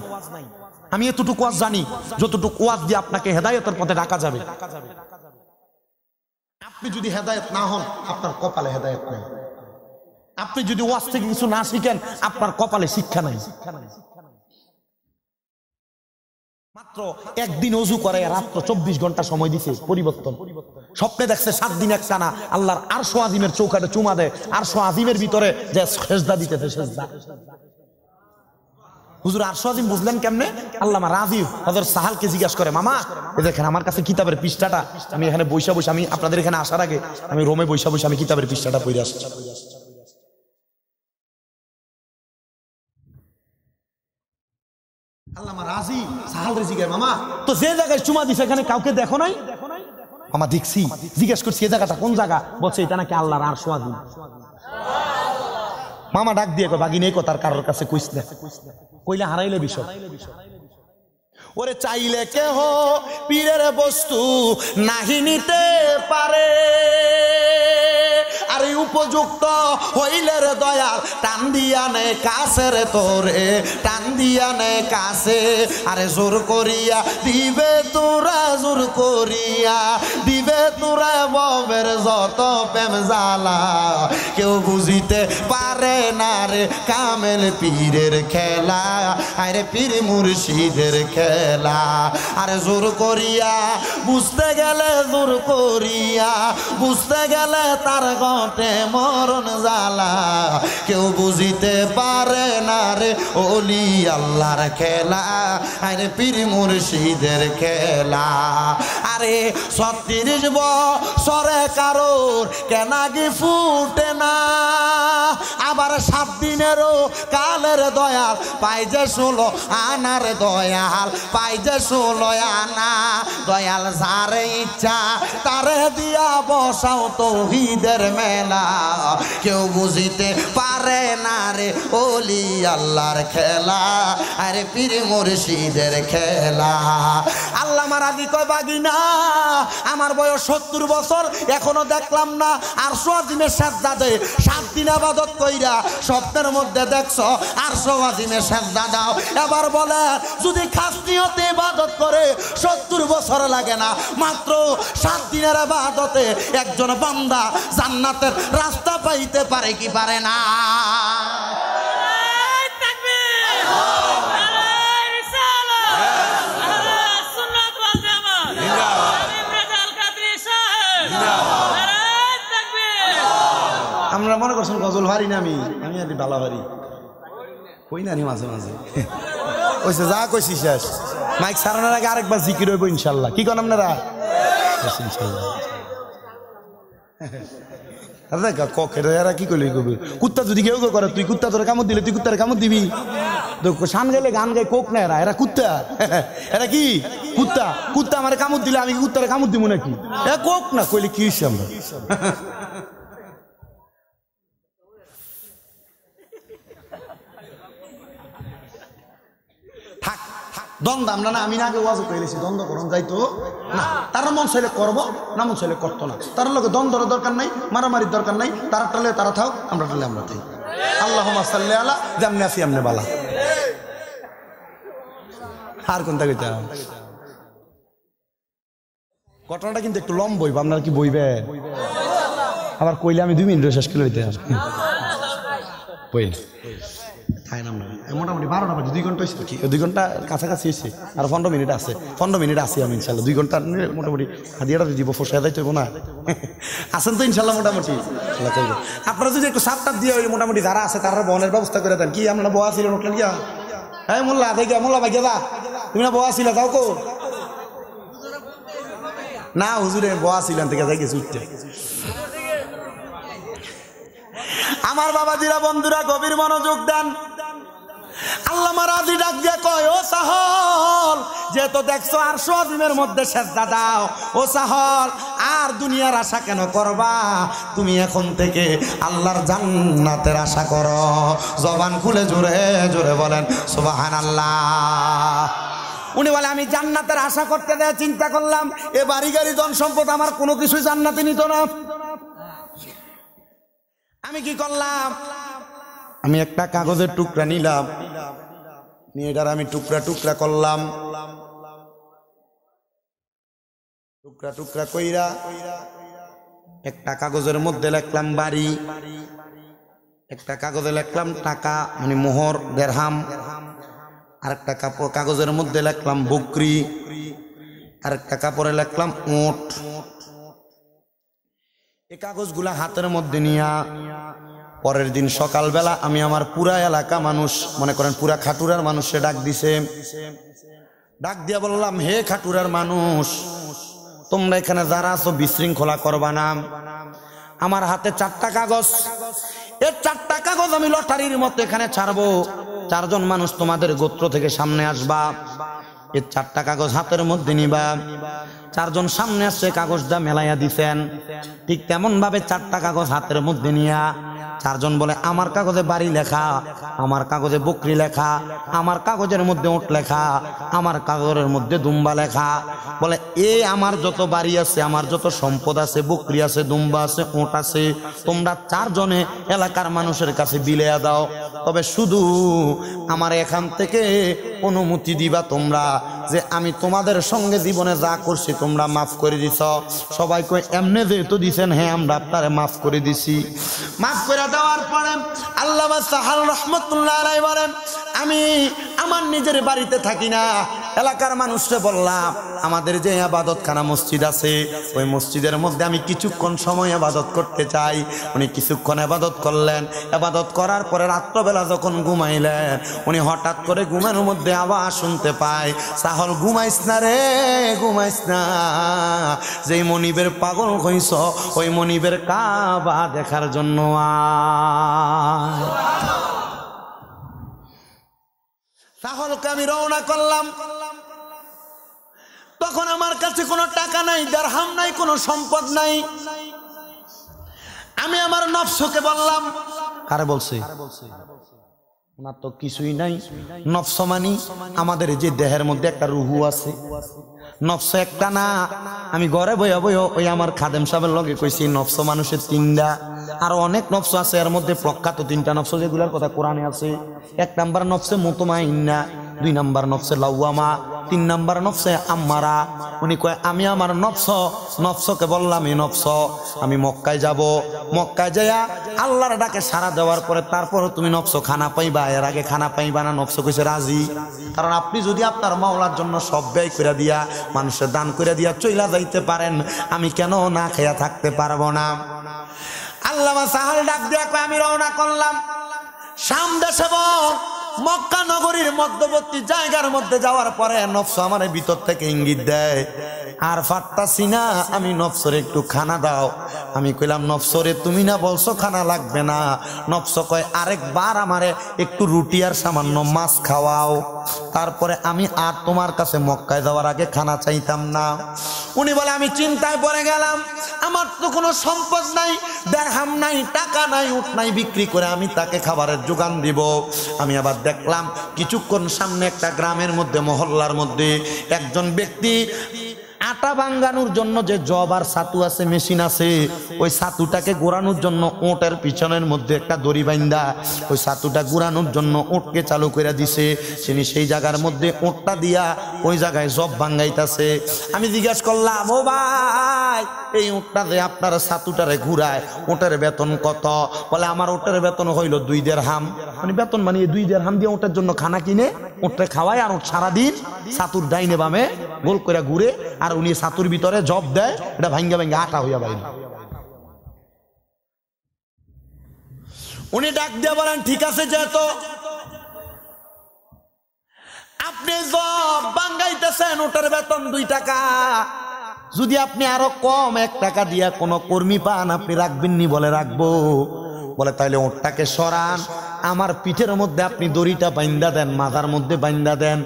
আমি এতটুকু ওয়াজ জানি যতটুকু ওয়াজ দিয়ে আপনাকে হেদায়েতের পথে ডাকা যাবে। আপনি যদি হেদায়েত না হন আপনার কপালে হেদায়েত নাই। আপনি যদি ওয়াজ থেকে কিছু না শিখেন আপনার কপালে শিক্ষা নাই। মাত্র একদিন ওযু করে রাত্র 24 ঘন্টা সময় দিছে পরিবর্তন। স্বপ্নে দেখছে 7 দিন একটানা আল্লাহর আরশ আজিমের চৌকাঠে চুমা দেয়, আরশ আজিমের ভিতরে যে সেজদা দিতেছে সেজদা। হুজুর আরশ আজিম বুঝলেন কেমনে? আল্লামা রাজি হযরত সাহালকে জিজ্ঞাসা করে, মামা এই দেখেন আমার কাছে কিতাবের পৃষ্ঠাটা, আমি এখানে বইসা বসে, আমি আপনাদের এখানে আসার আগে আমি রোমে বইসা বসে আমি কিতাবের পৃষ্ঠাটা পড়ে আসছি। আল্লামা রাজি সাহালরে জিজ্ঞাসা, মামা তো যে জায়গায় চুমা দিছে এখানে কাউকে দেখো নাই? মামা দেখছি। জিজ্ঞেস করছি এই জায়গাটা কোন জায়গা? বলছে এটা নাকি আল্লাহর আরশ আজিম। মামা ডাক দিয়ে কয়, বাগিনী এই কথার কারোর কাছে কইস না, কইলে হারাইলে বিষয়। ওরে চাইলে কেহ পীরের বস্তু নাহি নিতে পারে, আরে উপযুক্ত হইলে রে দয়াল টান দিয়া নে কাছে রে তোরে, টান দিয়া নে কাছে। আরে জোর করিয়া দিবে তোরা, জোর করিয়া দিবে তোরা ববের যত প্রেম জ্বালা, কেউ বুঝিতে পারে না রে কামেল পীরের খেলা, আরে পীর মুর্শিদের খেলা। আরে জোর করিয়া বুঝতে গেলে, জোর করিয়া বুঝতে গেলে তার ঘটে মরণ জ্বালা, কেউ বুঝিতে পারে না রে ওলি আল্লাহর খেলা, আরে পীর মুর্শিদের খেলা। আরে 36 বছরে কারোর কেনাগি ফুটে না, আবার 7 দিনেরও কালের দয়াল পাই যে 16 আনার দয়াল, পাই যে 16 আনা দয়াল। যারে ইচ্ছা তারে দিয়া বসাও তৌহিদের মেলা, কেউ বুঝিতে পারে না রে ওলি আল্লাহর খেলা, আরে পীর মুর্শিদের খেলা। আল্লামা রাজি কয়, বাগিনা আমার বয়স 70 বছর এখনো দেখলাম না আরশ আজিমের সাজদাতে 7 দিন ইবাদত কইরা স্বপ্নের মধ্যে দেখছো আরশ আজিমের সাজদা দাও। এবার বলে যদি খাস নিয়তে ইবাদত করে 70 বছর লাগে না, মাত্র 7 দিনের ইবাদতে একজন বান্দা জান্নাতের রাস্তা পাইতে পারে কি পারে না? আমরা মনে করছেন গজল ভারি না, আমি আদি বালা ভারি কই না নি মাঝে মাঝে কইছে যা কইছি শেষ। মাইক সারানোর আগে আরেকবার জিকির হইব ইনশাল্লাহ। কি করেন আপনারা? ইনশাল্লাহ। কি করলি কুত্তা যদি কেউ করে, তুই কুত্তা তোর কামড় দিলে তুই কুত্তার কামড় দিবি? শান গেলে গান গাই কোক না, এরা কুত্তা, এরা কি কুত্তা? কুত্তা আমার কামড় দিলে আমি কুত্তার কামড় দিব নাকি? এ কোক না কইলে কি হইছে? আমরা দ্বন্দ্ব আমরা না, আমি না আগে ওয়াজ কইলেছি দ্বন্দ্ব করন যাইতো না। তারা মন চাইলে করবো, না মন চাইলে করতো না। তার লোকে দ্বন্দ্বের দরকার নাই, মারামারির দরকার নাই। তারা টালে তারা থাক, আমরা টালে আমরা থাকি। আল্লাহুম্মা সাল্লি আলা যেমনে আছি এমনে বালা। আর কোনটা কইতা? ঘটনাটা কিন্তু একটু লম্বা বইব, আপনারা কি বইবে? আবার কইলে আমি 2 মিনিট শেষ করে দিতে বইল। মোটামুটি 12টা বাজে, 2 ঘন্টা হয়েছে কি? 2 ঘন্টা কাছাকাছি হয়েছে, আর 15 মিনিট আছে। 15 মিনিট আছি আমি ইনশাল্লাহ। 2 ঘন্টা মোটামুটি হাদিয়াটা দিব, ফসা যাইতে হবো না? আসেন তো ইনশাল্লাহ মোটামুটি। আপনারা যদি একটু সাপ টাপ দিয়ে মোটামুটি যারা আছে তারা বহনের ব্যবস্থা করে দেন। কি আপনারা বয়া ছিল নোটলেন গিয়া? হ্যাঁ মোল্লা দেখে মোল্লা ভাই গেবা, তুমি না বয়া ছিল যাও কো না? হুজুরে বয়া ছিলেন থেকে যাই গেছে উঠতে। আমার বাবাজিরা বন্ধুরা গভীর মনোযোগ দেন। আল্লামা রাজি ডাক দিয়ে কয়, ও সাহল, যেহেতু দেখছো আরশ আজিমের মধ্যে সেজদা দাও, ও সাহল আর দুনিয়ার আশা কেন করবা? তুমি এখন থেকে আল্লাহর জান্নাতের আশা করো। জবান খুলে জোরে জোরে বলেন সুবহানাল্লাহ। উনি বলে আমি জান্নাতের আশা করতে দেয় চিন্তা করলাম এ বাড়ি গাড়ি ধন সম্পদ আমার কোনো কিছুই জান্নাতে নিত না। আমি কি করলাম? আমি একটা কাগজের টুকরা নিলাম, নিয়ে এটার আমি টুকরা টুকরা করলাম, টুকরা টুকরা কইরা একটা কাগজের মধ্যে লিখলাম বাড়ি, একটা কাগজে লিখলাম টাকা মানে মোহর দেড়হাম, আর একটা কাগজের মধ্যে লিখলাম বকরি, আর একটা কাপড়ে লিখলাম উট। এই কাগজগুলা হাতের মধ্যে নিয়া পরের দিন সকালবেলা আমি আমার পুরা এলাকা মানুষ, মনে করেন পুরা খাটুরার মানুষে ডাক দিছে। ডাক দিয়া বললাম, হে খাটুরার মানুষ, তোমরা এখানে যারা আছো বিশৃঙ্খলা করবা না। আমার হাতে 4টা কাগজ, এই 4টা কাগজ আমি লটারির মতো এখানে ছাড়বো। 4 জন মানুষ তোমাদের গোত্র থেকে সামনে আসবা, এই 4টা কাগজ হাতের মধ্যে নিবা। 4 জন সামনে আসছে, কাগজটা মেলাইয়া দিছেন। ঠিক তেমন ভাবে 4টা কাগজ হাতের মধ্যে নিয়া 4 জন বলে, আমার কাগজে বাড়ি লেখা, আমার কাগজে বকরি লেখা, আমার কাগজের মধ্যে উট লেখা, আমার কাগজের মধ্যে দুম্বা লেখা। বলে, আমার যত বাড়ি আছে, আমার যত সম্পদ আছে, বকরি আছে, দুম্বা আছে, উট আছে, তোমরা 4 জনে এলাকার মানুষের কাছে বিলিয়ে দাও। তবে শুধু আমার এখান থেকে অনুমতি দিবা তোমরা যে আমি তোমাদের সঙ্গে জীবনে যা করছি তোমরা মাফ করে দিছ। সবাই কই, এমনি যেহেতু দিছেন, হ্যাঁ আমরা আপনারে মাফ করে দিছি। মাফ করে দেওয়ার পরে আল্লামা সাহাল রহমতুল্লাহ আলাইহি বলেন, আমি আমার নিজের বাড়িতে থাকি না, এলাকার মানুষকে বললাম আমাদের যে ইবাদতখানা মসজিদ আছে, ওই মসজিদের মধ্যে আমি কিছুক্ষণ সময় ইবাদত করতে চাই। উনি কিছুক্ষণ ইবাদত করলেন। ইবাদত করার পরে রাত্রবেলা যখন ঘুমাইলেন, উনি হঠাৎ করে ঘুমের মধ্যে আওয়াজ শুনতে পায়, সাহল ঘুমাইস না রে, ঘুমাইস না, যেই মনিবের পাগল হইছ ওই মনিবের কাবা দেখার জন্য আয়। সাহলকে আমি রওনা করলাম। তখন আমার কাছে কোনো টাকা নাই, দিরহাম নাই, কোনো সম্পদ নাই। আমি আমার নফসকে বললাম, কারে বলছি? ওনার তো কিছুই নাই। নফস মানি আমাদের যে দেহের মধ্যে একটা রুহু আছে, নফস একটা না। আমি ঘরে বইয়া বইয়া ওই আমার খাদেম সাহেবের লগে কইছি, নফস মানুষের 3টা, আরো অনেক নফস আছে। এর মধ্যে প্রখ্যাত 3টা নফস যেগুলোর কথা কোরআনে আছে। 1 নাম্বার নফসে মুতমাইন্না, 2 নাম্বার নফসে লাওয়ামা, 3 নাম্বার নফসে আম্মারা। উনি কয়, আমি আমার নফসকে বললাম, এই নফস আমি মক্কায় যাব, মক্কায় যাইয়া আল্লাহর ডাকে সাড়া দেওয়ার পরে তারপরে তুমি নফস খানা পাইবা, এর আগে খানা পাইবা না। নফস কইছে রাজি, কারণ আপনি যদি আপনার মাওলার জন্য সব ব্যয় করে দিয়া, মানুষের দান করে দিয়া চইলা যাইতে পারেন, আমি কেন না খেয়া থাকতে পারবো না? আল্লামা সাহাল ডাক দিয়া কয়, আমি রওনা করলাম শাম দেশে। মক্কা নগরীর মধ্যবর্তী জায়গার মধ্যে যাওয়ার পরে নফস আমার ভিতর থেকে ইঙ্গিত দেয়, আর পারতাছি না, আমি নফসরে একটু খানা দাও। আমি কইলাম, নফসরে তুমি না বলছো খানা লাগবে না? নফস কয়, আরেকবার আমারে একটু রুটি আর সামান্য মাছ খাওয়াও, তারপরে আমি আর তোমার কাছে মক্কায় যাওয়ার আগে খানা চাইতাম না। উনি বলে, আমি চিন্তায় পড়ে গেলাম, আমার তো কোনো সম্পদ নাই, দিরহাম নাই, টাকা নাই, উট নাই, বিক্রি করে আমি তাকে খাবারের যোগান দিব। আমি আবার দেখলাম কিছুক্ষণ সামনে একটা গ্রামের মধ্যে, মহল্লার মধ্যে একজন ব্যক্তি আটা ভাঙ্গানোর জন্য যে জব আর ছাতু আছে, মেশিন আছে, ওই ছাতুটাকে ঘোরানোর জন্য ওটের পিছনের মধ্যে একটা দড়ি বাইন্দা ওই ছাতুটা ঘোরানোর জন্য ওটকে চালু করে দিছে। তিনি সেই জায়গার মধ্যে ওটটা দিয়া ওই জায়গায় জব ভাঙ্গাইতেছে। আমি জিজ্ঞেস করলাম, ও ভাই, এই ওটটা যে আপনার ছাতুটারে ঘুরায়, ওটের বেতন কত? বলে, আমার ওটের বেতন হইল 2 দিরহাম। মানে বেতন মানে 2 দিরহাম দিয়ে ওটের জন্য খানা কিনে ওটে খাওয়ায়, আর ওট সারাদিন ছাতুর ডাইনে বামে গোল করে ঘুরে, আর উনি ছাতুর ভিতরে জব দেয়, এটা ভাঙ্গা ভাঙ্গা আটা হইয়া বাইরে। উনি ডাক দিয়ে বলেন, ঠিক আছে, যেহেতু আপনি জব ভাঙ্গাইতেছেন, ওটার বেতন 2 টাকা, যদি আপনি আরো কম 1 টাকা দিয়া কোনো কর্মী পান, আপনি রাখবেন নি? বলে, রাখবো। বলে, তাইলে ওটাকে সরান, আমার পিঠের মধ্যে আপনি দড়িটা বাইন্দা দেন, মাথার মধ্যে বাইন্দা দেন।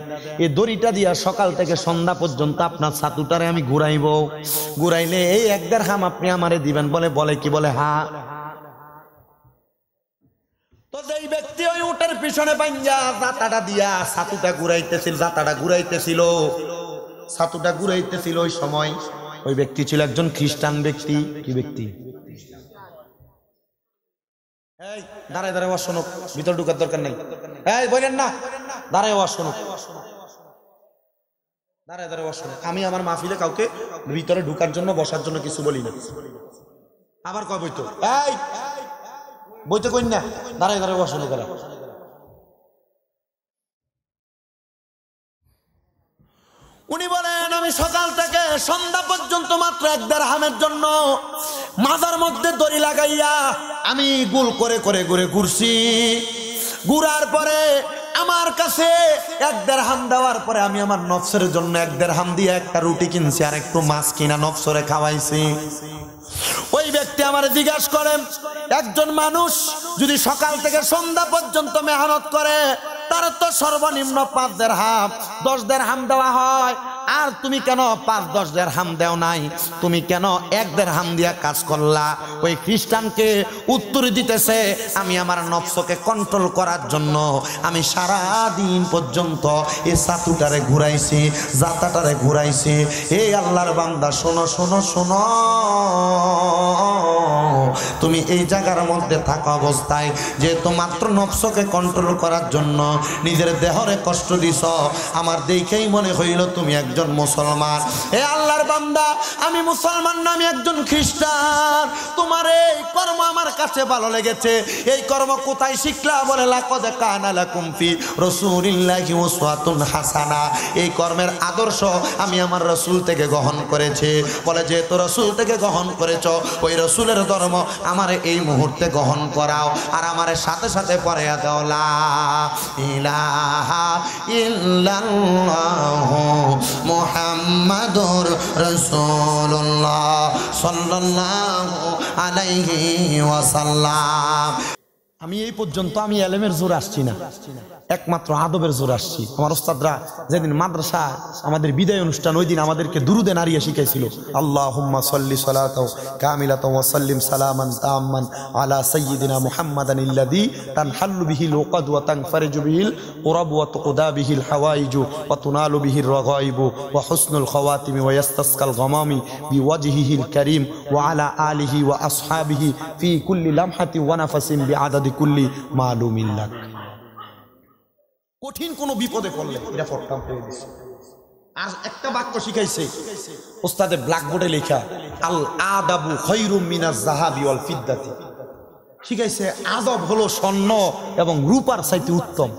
এই দড়িটা দিয়া সকাল থেকে সন্ধ্যা পর্যন্ত আপনার ছাতুটারে আমি ঘুরাইব, ঘুরাইলে এই 1 দিরহাম আপনি আমারে দিবেন। বলে কি? বলে, হ্যাঁ। তো যেই ব্যক্তি ওই উটের পিছনে বাইন্দা জাতাটা দিয়া ছাতুটা ঘুরাইতেছিল, ওই সময় ওই ব্যক্তি ছিল একজন খ্রিস্টান ব্যক্তি। কি ব্যক্তি? এই দাঁড়ায় দাঁড়ায় ওয়াজ শুনুক, ভিতর ঢুকার দরকার নেই। এই বলেন না, দাঁড়ায় ওয়াজ শুনুক, দাঁড়ায় দাঁড়ায় ওয়াজ শুনুক। আমি আমার মাহফিলে কাউকে ভিতরে ঢুকার জন্য, বসার জন্য কিছু বলি না। আবার কয় বইতো, এই বইতে কই না, দাঁড়ায় দাঁড়ায় ওয়াজ শুনুক। উনি বলেন আমি সকাল থেকে সন্ধ্যা পর্যন্ত মাত্র 1 দিরহামের জন্য মাথার মধ্যে দড়ি লাগাইয়া আমি গোল করে করে ঘুরে ঘুরছি। ঘুরার পরে আমার কাছে 1 দিরহাম দেওয়ার পরে আমি আমার নফসের জন্য 1 দিরহাম দিয়ে একটা রুটি কিনছি আর একটু মাছ কিনা নফসরে খাওয়াইছি। ওই ব্যক্তি আমারে জিজ্ঞাসা করেন, একজন মানুষ যদি সকাল থেকে সন্ধ্যা পর্যন্ত মেহনত করে তার তো সর্বনিম্ন 5 দিরহাম 10 দিরহাম দেওয়া হয়, আর তুমি কেন 5-10 দিরহাম দেও নাই? তুমি কেন 1 দিরহাম দিয়া কাজ করলা? ওই খ্রিস্টানকে উত্তর দিতেছে, আমি আমার নফসকে কন্ট্রোল করার জন্য আমি সারা দিন পর্যন্ত এই সাতুটারে ঘুরাইছি, জাতাটারে ঘুরাইছি। এই আল্লাহর বান্দা শোনো শোনো শোনো, তুমি এই জায়গার মধ্যে থাকা অবস্থায় যেহেতু মাত্র নফসকে কন্ট্রোল করার জন্য নিজের দেহরে কষ্ট দিছ, আমার দেখেই মনে হইল তুমি একজন মুসলমান। হে আল্লাহর বান্দা, আমি মুসলমান না, আমি একজন খ্রিস্টান। তোমার এই কর্ম আমার কাছে ভালো লেগেছে। এই কর্ম কোথায় শিখলা? বলে লাকাদ কানা লাকুম ফি রাসূলিল্লাহি উসওয়াতুন হাসানা। এই কর্মের আদর্শ আমি আমার রাসূল থেকে গ্রহণ করেছি। বলে যেহেতু রাসূল থেকে গ্রহণ করেছো, ওই রাসূলের ধর্ম আমার এই মুহূর্তে গ্রহণ করাও, আর আমার সাথে সাথে পড়ে দাও লা ইলাহা ইল্লাল্লাহু মুহাম্মাদুর রাসূলুল্লাহ সাল্লাল্লাহু আলাইহি ওয়াসাল্লাম। আমি এই পর্যন্ত আমি এলেমের জোর আসছি না, একমাত্র আদবের জোর আসছি। আমার ওস্তাদরা যেদিন মাদ্রাসা আমাদের বিদায় অনুষ্ঠান, ওই দিন আমাদেরকে দুরুদে নারিয়া শিখাইছিল, আল্লাহুম্মা সাল্লি সালাতাও কামিলাতাও ওয়া সাল্লিম সালামান তাম্মান আলা সাইয়্যিদিনা মুহাম্মাদান আল্লাযী তানহাল্লু বিহিল উকাদ ওয়া তানফারিজু বিহিল কুরাব ওয়া তুকদা বিহিল হাওয়াইজু ওয়া তুনালু বিহির রাগাইবু ওয়া হুসনুল খাওয়াতিমি ওয়া ইয়াসতাসকাল গামামি বিওয়াজহিহিল কারীম ওয়া আলা আলিহি ওয়া আসহাবিহি ফি কুল্লি লামহাতি ওয়া নাফাসিন বিআদাদি কুল্লি মালুমিন লাক। কঠিন কোন বিপদে পড়লে এটা ফটকাম পেয়ে দিছে। আর একটা বাক্য শিখাইছে ওস্তাদে ব্ল্যাকবোর্ডে লেখা, আল আদাবু খায়রুম মিনাজ যাহাবি ওয়াল ফিদ্দাতি। শিখাইছে আদব হলো স্বর্ণ এবং রূপার চাইতে উত্তম।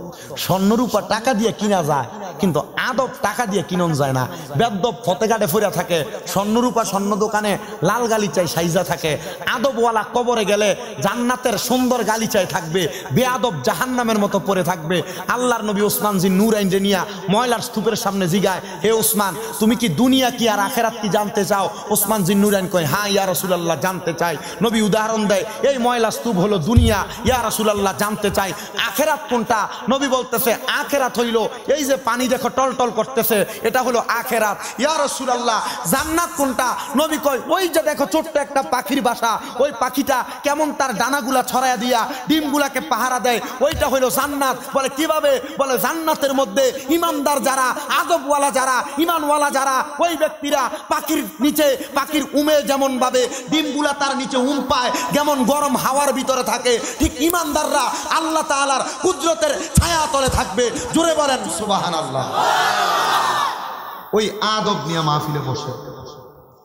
স্বর্ণ রূপা টাকা দিয়ে কিনা যায়, কিন্তু আদব টাকা দিয়ে কিনন যায় না। বেদব ফতেঘাটে ফিরে থাকে, স্বর্ণ রূপা স্বর্ণ দোকানে লাল গালিচাই সাইজা থাকে। আদবওয়ালা কবরে গেলে জান্নাতের সুন্দর গালিচাই থাকবে, বেআদব জাহান্নামের মতো পড়ে থাকবে। আল্লাহর নবী ওসমান জিন নূরাইন নিয়া ময়লার স্তূপের সামনে জিগায়, হে ওসমান, তুমি কি দুনিয়া কি আর আখেরাত কি জানতে চাও? ওসমান জিন নূরাইন কয়, হ্যাঁ ইয়া রাসূলুল্লাহ, জানতে চাই। নবী উদাহরণ দেয়, এই ময়লা স্তূপ হলো দুনিয়া, ইয়া রাসূলুল্লাহ জানতে চাই আখেরাত কোনটা? নবী বলতেছে আখেরাত হইল এই যে পানি দেখো টলটল করতেছে, এটা হলো আখেরাত। ইয়া রাসূলুল্লাহ জান্নাত কোনটা? নবী কয়, ওই যে দেখো ছোট্ট একটা পাখির বাসা, ওই পাখিটা কেমন তার ডানাগুলা ছড়ায়া দিয়া ডিমগুলাকে পাহারা দেয়, ওইটা হইলো জান্নাত। বলে কিভাবে? বলে জান্নাতের মধ্যে ইমানদার যারা, আদবওয়ালা যারা, ইমানওয়ালা যারা, ওই ব্যক্তিরা পাখির নিচে, পাখির উমে যেমন ভাবে ডিমগুলা তার নিচে পায়, যেমন গরম হাওয়ার ভিতরে থাকে, ঠিক ইমানদাররা আল্লাহ তাআলার কুদরতের ছায়া তলে থাকবে। জোরে বলেন সুবহানাল্লাহ। ওই আদব নিয়ে মাহফিলে বসে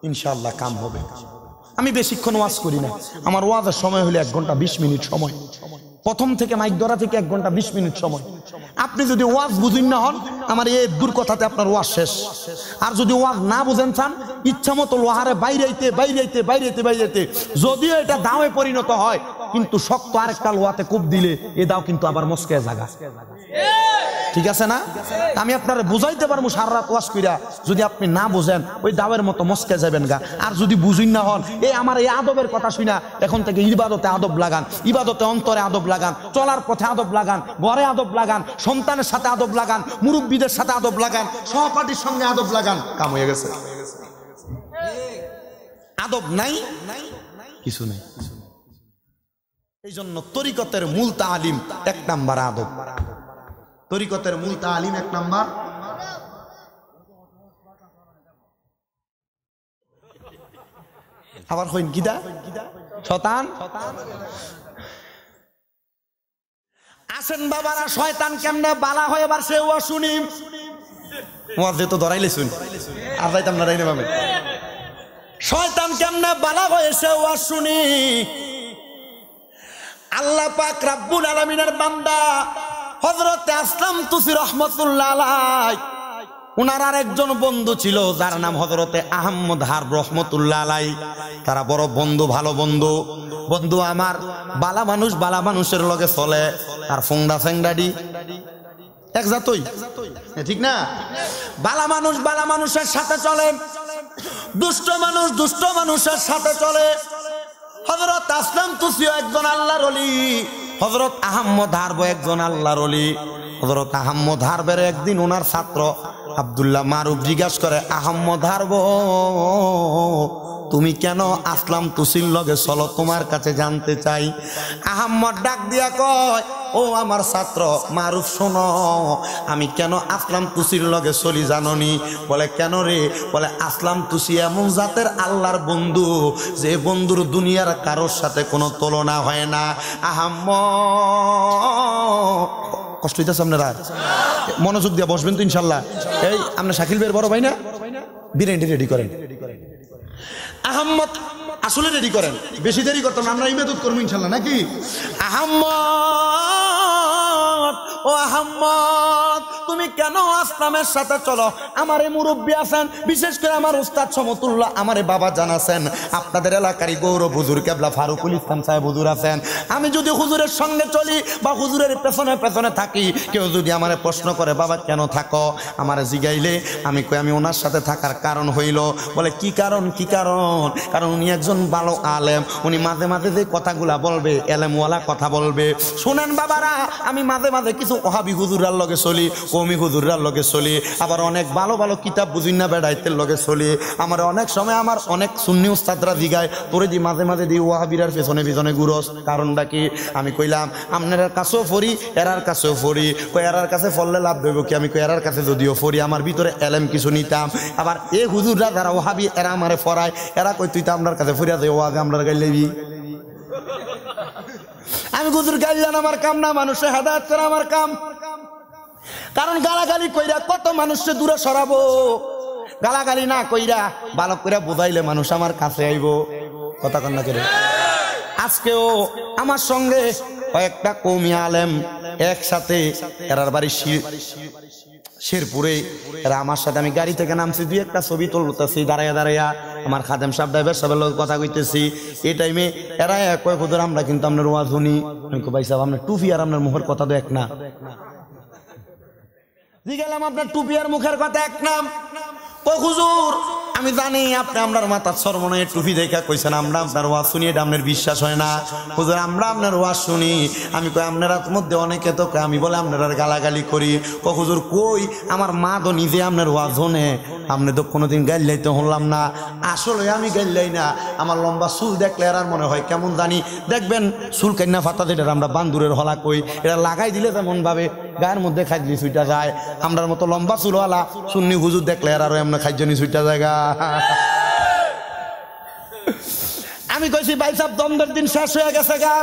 ইনশাআল্লাহ কাম হবে। আমি বেশিক্ষণ ওয়াজ করি না, আমার ওয়াজের সময় হলে 1 ঘন্টা 20 মিনিট সময়। প্রথম থেকে মাইক ধরা থেকে 1 ঘন্টা 20 মিনিট সময়। আপনি যদি ওয়াজ বুঝুন না হন, আমার এই দূর কথাতে আপনার ওয়াজ শেষ। আর যদি ওয়াজ না বুঝেন চান, ইচ্ছা মতো লোহারে বাইরাইতে বাইরাইতে বাইরাইতে বাইরাইতে, যদিও এটা দাওয়ে পরিণত হয়, কিন্তু শক্ত আরেকটা লোহাতে কূপ দিলে এ দাও কিন্তু আবার মস্কে জায়গা। ঠিক আছে না? আমি আপনারা বুঝাইতে পারবো সারা রাত ওয়াজ কইরা, যদি আপনি না বুঝেন ওই দাওয়ের মতো মস্কে যাবেন গা। আর যদি বুঝুন না হন, এই আমার এই আদবের কথা শুনা এখন থেকে ইবাদতে আদব লাগান, ইবাদতে অন্তরে আদব লাগান, চলার পথে আদব লাগান, ঘরে আদব লাগান, সন্তানের সাথে আদব লাগান, মুরব্বীদের সাথে আদব লাগান, সহপাঠীর সঙ্গে আদব লাগান। কাম হয়ে গেছে। আদব নাই, কিছু নেই। এই জন্য তরিকতের মূল তালিম 1 নাম্বার আদব। তরিকতের মূল তালিম 1 নাম্বার। আবার হইন গিদা শয়তান। আসেন বাবারা, শয়তান কেমনে বালা হয় এবার সেও শুনি। ওয়াজে তো ধরাইলে শুন, আর যাইতাম না রাইনে পাবে। শয়তান কেমনে বালা হয়েছে ওয়াজ শুনি। আল্লাহ পাক রাব্বুল আলামিনের বান্দা হযরত আসলাম তুসি রহমাতুল্লাহ আলাইহি উনার আর একজন বন্ধু ছিল যার নাম হযরতে আহমদ হারব রহমতুল্লাহ আলাই। তারা বড় বন্ধু, ভালো বন্ধু। বন্ধু আমার বালা মানুষ, বালা মানুষের লগে চলে। আর ফোংডা ফেংডাডি এক জাতই, ঠিক না? বালা মানুষ বালা মানুষের সাথে চলে, দুষ্ট মানুষ দুষ্ট মানুষের সাথে চলে। হযরত আসলাম তুসিও একজন আল্লাহর ওলি, হযরত আহমদ হারব একজন আল্লাহর ওলি। হযরত আহমদ হারবের একদিন ওনার ছাত্র আব্দুল্লাহ মারুফ জিজ্ঞাসা করে, আহমদ হারব তুমি কেন আসলাম তুসির লগে চলো, তোমার কাছে জানতে চাই। আহমদ ডাক দিয়া কয়, ও আমার ছাত্র মারুফ শোনো, আমি কেন আসলাম তুসির লগে চলি জাননি? বলে কেন রে? বলে আসলাম তুসি এমন জাতের আল্লাহর বন্ধু যে বন্ধুর দুনিয়ার কারোর সাথে কোনো তুলনা হয় না। আহমদ কষ্ট হইতেছে আপনারা, মনোযোগ দিয়ে বসবেন তো ইনশাল্লাহ। এই আপনার শাকিল ভাইয়ের বড় ভাই না, বিরিয়ানি রেডি করেন। আহমদ আসলে রেডি করেন, বেশি দেরি করতাম না, আমরা ইবাদত করবো ইনশাল্লাহ নাকি? আহমদ, ও আহমদ তুমি কেন আসলামের সাথে চলো? আমারে মুরব্বী আছেন, বিশেষ করে আমার উস্তাদ সমতুল্লাহ আমারে বাবা জানাছেন, আপনাদের এলাকারই গৌরব হুজুর কেবলা ফারুকুল ইসলাম সাহেব হুজুর আছেন। আমি যদি হুজুরের সঙ্গে চলি বা হুজুরের পেছনে পেছনে থাকি, কেউ যদি আমারে প্রশ্ন করে বাবা কেন থাকো, আমারে জিগাইলে আমি কই আমি ওনার সাথে থাকার কারণ হইল। বলে কি কারণ? কি কারণ? কারণ উনি একজন ভালো আলেম, উনি মাঝে মাঝে যে কথাগুলা বলবে এলেমওয়ালা কথা বলবে। শুনেন বাবারা, আমি মাঝে মাঝে কিছু ওহাবি হুজুরার লগে চলি, কওমি হুজুরার লগে চলি, আবার অনেক ভালো ভালো কিতাব বুঝিন না বেড়াইতের লগে চলি। আমার অনেক সময় আমার অনেক সুন্নি উস্তাদরা জিগায়, তোরে দি মাঝে মাঝে দি ওয়াহাবিরার পেছনে পেছনে ঘুরস, কারণটা কি? আমি কইলাম আপনার কাছেও ফরি, এরার কাছেও ফরি। কই এরার কাছে ফললে লাভ দেব কি? আমি কই এরার কাছে যদিও ফরি আমার ভিতরে এলেম কিছু নিতাম। আবার এ হুজুররা যারা ওহাবি এরা আমারে ফরায়, এরা কই তুই তো আপনার কাছে ফরিয়া দে, ওয়াজ আমরা গাইলেবি। আমি হুজুর গাইলাম আমার কাম না, মানুষের হেদায়েত করা আমার কাম। কারণ গালাগালি কইরা কত মানুষকে দূরে সরাবো? গালাগালি না কইরা ভালো করে বুঝাইলে মানুষ আমার কাছে আইব। কথা কন না করে। আজকেও আমার সঙ্গে কয়েকটা কওমি আলেম একসাথে, এরার বাড়ি শেরপুরে, এরা আমার সাথে, আমি গাড়ি থেকে নামছি, দুই একটা ছবি তুলতেছি দাঁড়াইয়া দাঁড়াইয়া, আমার খাদেম সাহেব ড্রাইভার সাহেবের লোক কথা কইতেছি। এই টাইমে এরা কয়েক হুজুর আমরা কিন্তু আপনার ওয়াজ শুনি। ভাই সাহেব আপনার টুপি আর আপনার মুখের কথা তো এক না। জিগেলাম আপনার টুপি আর মুখের কথা এক নাম। ও হুজুর আমি জানি আপনি আপনার মাথার সরমনে টুপি দেখা কইছেন আমরা আপনার ওয়াজ শুনি, এটা আপনার বিশ্বাস হয় না। হুজুর আমরা আপনার ওয়াজ শুনি। আমি কই আপনার মধ্যে অনেকে তো আমি বলে আপনার গালাগালি করি। ও হুজুর কই, আমার মা তো নিজে আপনার ওয়াজ শোনে, আপনি তো কোনোদিন গাইলাই তো হলাম না। আসলে আমি গাইলাই না, আমার লম্বা চুল দেখলে আর মনে হয় কেমন জানি, দেখবেন চুল কান্না ফাতা যেটা আমরা বান্দুরের হলা কই, এটা লাগাই দিলে তেমন ভাবে গায়ের মধ্যে খাইজলি ছুইটা যায়। আমরার মতো লম্বা চুলওয়ালা সুন্নি হুজুর দেখলে আর এমন খাইজনি ছুইটা জায়গা। আমি কইছি ভাই সাহেব দ্বন্দ্বের দিন শেষ হয়ে গেছে গা।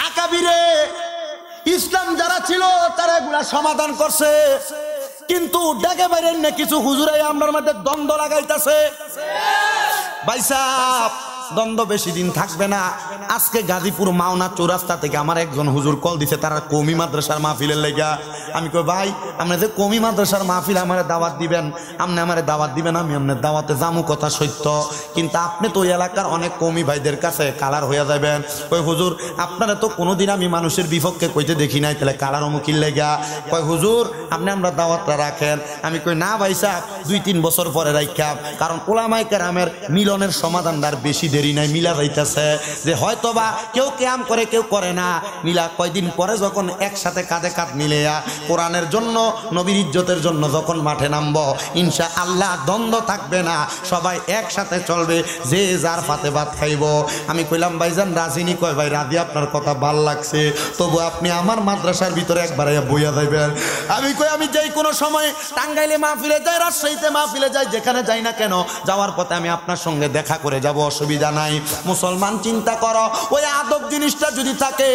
আকাবিরে ইসলাম যারা ছিল তারা এগুলা সমাধান করছে, কিন্তু ডেকে বাইরে না কিছু হুজুরাই আমরার মধ্যে দ্বন্দ্ব লাগাইতেছে। ভাই সাহেব দ্বন্দ্ব বেশি দিন থাকবে না। আজকে গাজীপুর মাওনা চৌরাস্তা থেকে আমার একজন হুজুর কল দিছে, তারা কওমি মাদ্রাসার মাহফিলের লাগা। আমি কই ভাই আপনি যে কওমি মাদ্রাসার মাহফিল আমারে দাওয়াত দিবেন, আপনি আমারে দাওয়াত দিবেন, আমি আপনার দাওয়াতে যামু কথা সত্য, কিন্তু আপনি তো ওই এলাকার অনেক কওমি ভাইদের কাছে কালার হয়ে যাবেন। কই হুজুর আপনারা তো কোনোদিন আমি মানুষের বিপক্ষে কইতে দেখি নাই, তাহলে কালার মুখির লেগা। কয় হুজুর আপনি আমরা দাওয়াতটা রাখেন। আমি কই না ভাই সাহেব 2-3 বছর পরে রাখা, কারণ উলামায়ে কেরামের মিলনের সমাধানদার বেশি দেরি নাই, মিলা যাইতেছে। যে হয়তোবা কেউ কেয়াম করে কেউ করে না, মিলা কয়দিন পরে যখন একসাথে কাঁধে কাঁধ মিলেয়া কোরআনের জন্য নবীর ইজ্জতের জন্য যখন মাঠে নামবো, ইনশাআল্লাহ দ্বন্দ্ব থাকবে না, সবাই একসাথে চলবে, যে যার ফাতে ভাত খাইব। আমি কইলাম ভাইজান রাজিনী? কয় ভাই রাজি, আপনার কথা ভাল লাগছে, তবু আপনি আমার মাদ্রাসার ভিতরে একবার বইয়া যাইবেন। আমি কই আমি যেই কোনো সময় টাঙ্গাইলে মাহফিলে যাই, রাজশাহীতে মাহফিলে যাই, যেখানে যাই না কেন, যাওয়ার পথে আমি আপনার সঙ্গে দেখা করে যাব, অসুবিধা অসুবিধা নাই। মুসলমান চিন্তা করো, ওই আদব জিনিসটা যদি থাকে,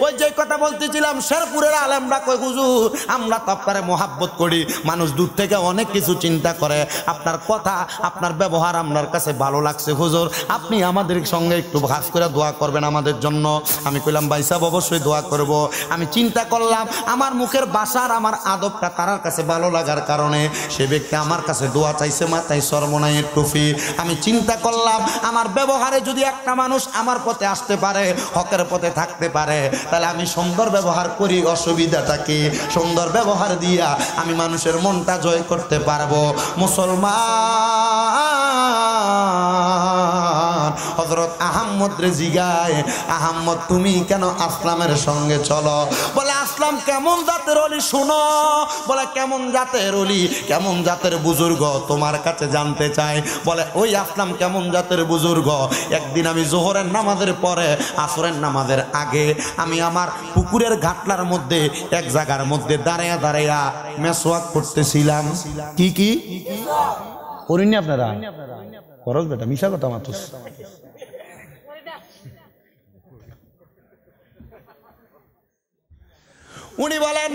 ওই যে কথা বলতেছিলাম শেরপুরের আলেমরা কই হুজুর আমরা তো আপনারে মোহাব্বত করি, মানুষ দূর থেকে অনেক কিছু চিন্তা করে, আপনার কথা আপনার ব্যবহার আপনার কাছে ভালো লাগছে হুজুর, আপনি আমাদের সঙ্গে একটু খাস করে দোয়া করবেন আমাদের জন্য। আমি কইলাম ভাই সাহেব অবশ্যই দোয়া করব। আমি চিন্তা করলাম আমার মুখের বাসার আমার আদবটা তার কাছে ভালো লাগার কারণে সে ব্যক্তি আমার কাছে দোয়া চাইছে, মাথায় সরমনাইয়ের টুপি। আমি চিন্তা করলাম আমার ব্যবহারে যদি একটা মানুষ আমার পথে আসতে পারে, হকের পথে থাকতে পারে, তাহলে আমি সুন্দর ব্যবহার করি, অসুবিধাটা কি? সুন্দর ব্যবহার দিয়া আমি মানুষের মনটা জয় করতে পারবো। মুসলমান হযরত আহমদ রে জিগায়, আহমদ তুমি কেন আসলামের সঙ্গে চলো? বলে আসলাম কেমন জাতের অলি শুনো। বলে কেমন জাতের অলি, কেমন জাতের বুজুর্গ তোমার কাছে জানতে চাই। বলে ওই আসলাম কেমন জাতের বুজুর্গ, একদিন আমি জোহরের নামাজের পরে আসরের নামাজের আগে আমি আমার পুকুরের ঘাটলার মধ্যে এক জায়গার মধ্যে দাঁড়াইয়া দাঁড়াইয়া মেসওয়াক করতেছিলাম। কি কি করেননি আপনারা? খরচ বেটা মিশা কথা মাত্র। উনি বলেন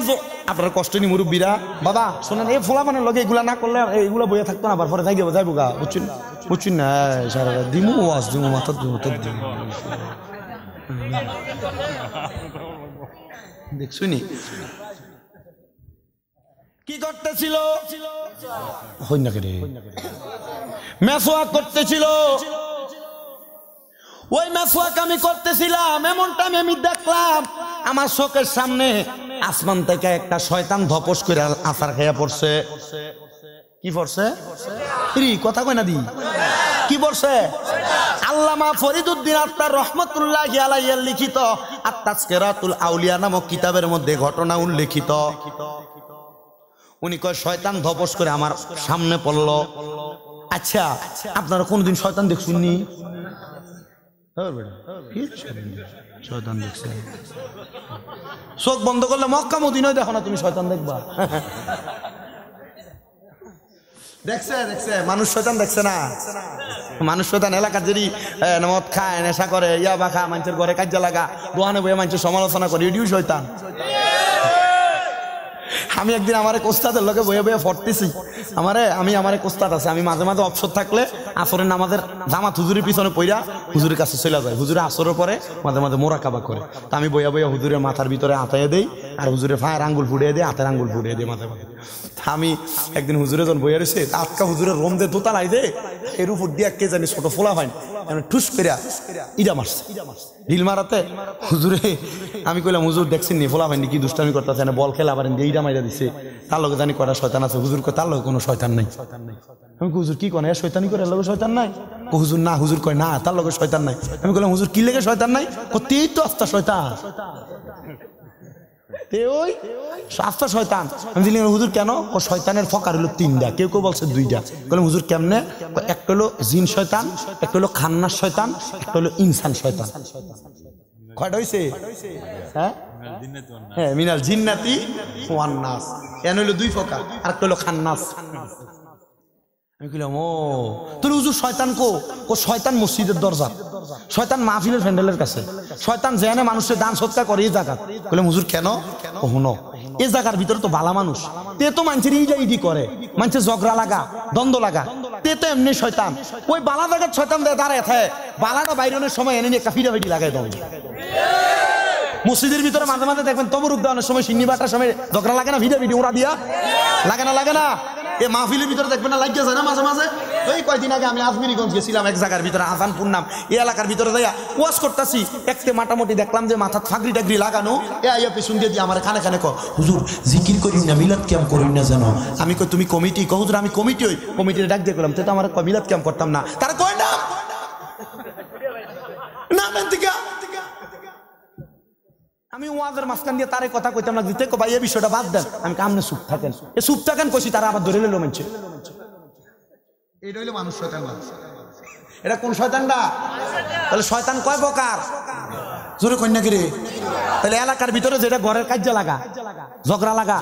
আপনার কষ্ট নি মুরব্বীরা, বাবা শোনেন এই ফোলা মানে লগে এগুলা না করলে এইগুলো বইয়া থাকতো না, পরে থাকি যাইবো গা, বুঝছেন বুঝছেন না? সারা দিমু ওয়াজ দিমু মাথা দিমু দেখছুনি কি করতেছিল? মেসওয়াক করতেছিল। ওই মেসওয়াক আমি করতেছিলাম, এমন টাইমে আমি দেখলাম আমার চোখের সামনে আসমান থেকে একটা শয়তান ধপস করে আছার খাইয়া পড়ছে। কি পড়ছে? কথা কয় না দি, কি পড়ছে? আল্লামা ফরিদউদ্দিন আত্মার রহমতুল্লাহি আলাইহি লিখিত আত-তাজকিরাতুল আউলিয়া নামক কিতাবের মধ্যে ঘটনা উল্লেখিত। উনি কয় শয়তান ধপস করে আমার সামনে পড়লো। আচ্ছা আপনারা কোনদিন শয়তান দেখছেননি? শয়তান দেখছে? চোখ বন্ধ করলে মক্কা মদিনায় দেখো না তুমি শয়তান দেখবা? দেখছে দেখছে মানুষ শয়তান দেখছে না? মানুষ শয়তান এলাকার যদি মদ খায়, নেশা করে, ইয়াবা খা, মানুষের ঘরে কাজে লাগা, দোকানে বইয়ে মানুষের সমালোচনা করে, এটিও শয়তান। আমি একদিন আমার কোস্তাদের লোকে বইয়ে বইয়ে পড়তেছি, আমি আমার কোস্তাদ আছে, আমি মাঝে মাঝে অবসর থাকলে আসরের নামাজের জামাত হুজুরের পিছনে পইরা হুজুরের কাছে চলে যায়। হুজুরে আসরের পরে মাঝে মাঝে মোরাকাবা করে, তা আমি বইয়া বইয়া হুজুরের মাথার ভিতরে আতাইয়ে দেই, আর হুজুরের ফায়ের আঙ্গুল ফুটিয়ে দেয়, হাতের আঙ্গুল ফুটিয়ে দেয় মাঝে মাঝে। আমি একদিন হুজুরে যখন বইয়া রয়েছে, আটকা হুজুরের রোম দিয়ে দোতালাই দে, এর উপর দিয়ে কে জানি ছোট ফোলা হয় ঠুস করিয়া ইডা মারছে। ঢিল মারাতে হুজুরে আমি কইলাম হুজুর দেখছেন নি ফোলা হয়নি কি দুষ্টামি করতেছে না, বল খেলা আবার ইডা মাইরা দিছে, তার লগে জানি কটা শয়তান আছে। হুজুর কয় তার লগে কোনো শয়তান নাই। আমি হুজুর কি কয় শয়তানি করে লগে শয়তান নাই? হুজুর না, হুজুর কয় না তার লগে শয়তান নাই। আমি কইলাম হুজুর কি লেগে শয়তান নাই? তেই তো আস্তা শয়তান, ওই আস্তা শয়তান। আমি দিলাম হুজুর কেন? ও শয়তানের ফকার হলো তিনটা, কেউ কেউ বলছে দুইটা। বললাম হুজুর কেমনে? একটা হলো জিন শয়তান, একটা হলো খান্নাস শয়তান, একটা হলো ইনসান শয়তান। কয়টা হইছে? হ্যাঁ হ্যাঁ, মিনাল জিন্নাতি ওয়ান নাস, এন হইলো দুই প্রকার, আর একটা হলো খান্নাস। আমি কইলাম ও তোর হুজুর শয়তান কো? ও শয়তান মসজিদের দরজা, শয়তান মাহফিলের প্যান্ডেলের কাছে, শয়তান যেখানে মানুষের দান সৎকার করে এই জায়গা। বললাম হুজুর কেন? ও হুনো এই জায়গার ভিতরে তো ভালা মানুষ, তে তো মানুষের ইডা ইডি করে, মানুষের ঝগড়া লাগা, দ্বন্দ্ব লাগা, তে তো এমনি শয়তান। ওই বালা জায়গার শয়তান দেয় দাঁড়ায় থাকে, বালাটা বাইরনের সময় এনে নিয়ে একটা ফিডাফিডি লাগাই দেয়। মসজিদের ভিতরে মাঝে মাঝে দেখবেন তবরুক দেওয়ানোর সময়, সিন্নি বাটার সময় ঝগড়া লাগে না, ভিডিও ওরা দিয়া লাগে না? লাগে না? এ মাহফিলের ভিতরে দেখবেন না লাগিয়ে যায় না মাঝে মাঝে? ওই কয়দিন আগে আমি আজমিরিগঞ্জ গেছিলাম, এক জায়গার ভিতরে আজানপুর নাম, এই এলাকার ভিতরে যাইয়া ওয়াজ করতেছি, একতে মোটামুটি দেখলাম যে মাথা ফাগরি টাগরি লাগানো, এ আইয়া পেছন দিয়ে দিয়ে আমার খানে খানে ক হুজুর জিকির করিন না, মিলাদ ক্যাম্প করিন না জানো? আমি কই তুমি কমিটি? ক হুজুর আমি কমিটি, ওই কমিটির ডাক দিয়ে করলাম, তো আমার মিলাদ ক্যাম্প করতাম না। তারা কয় না না আমি ওয়াজের মাঝখান দিয়ে তারে কথা কইতাম না, দিতে ভাই এই বিষয়টা বাদ দেন। আমি কামনে চুপ থাকেন, এ চুপ থাকেন কইছি, তারা আবার ধরে নিল মানছে। এটা হইলো মানুষ শয়তান। এটা কোন শয়তানটা? তাহলে শয়তান কয় প্রকার? জোরে কন্যা কি রে? তাহলে এলাকার ভিতরে যেটা ঘরের কাজে লাগা, ঝগড়া লাগা,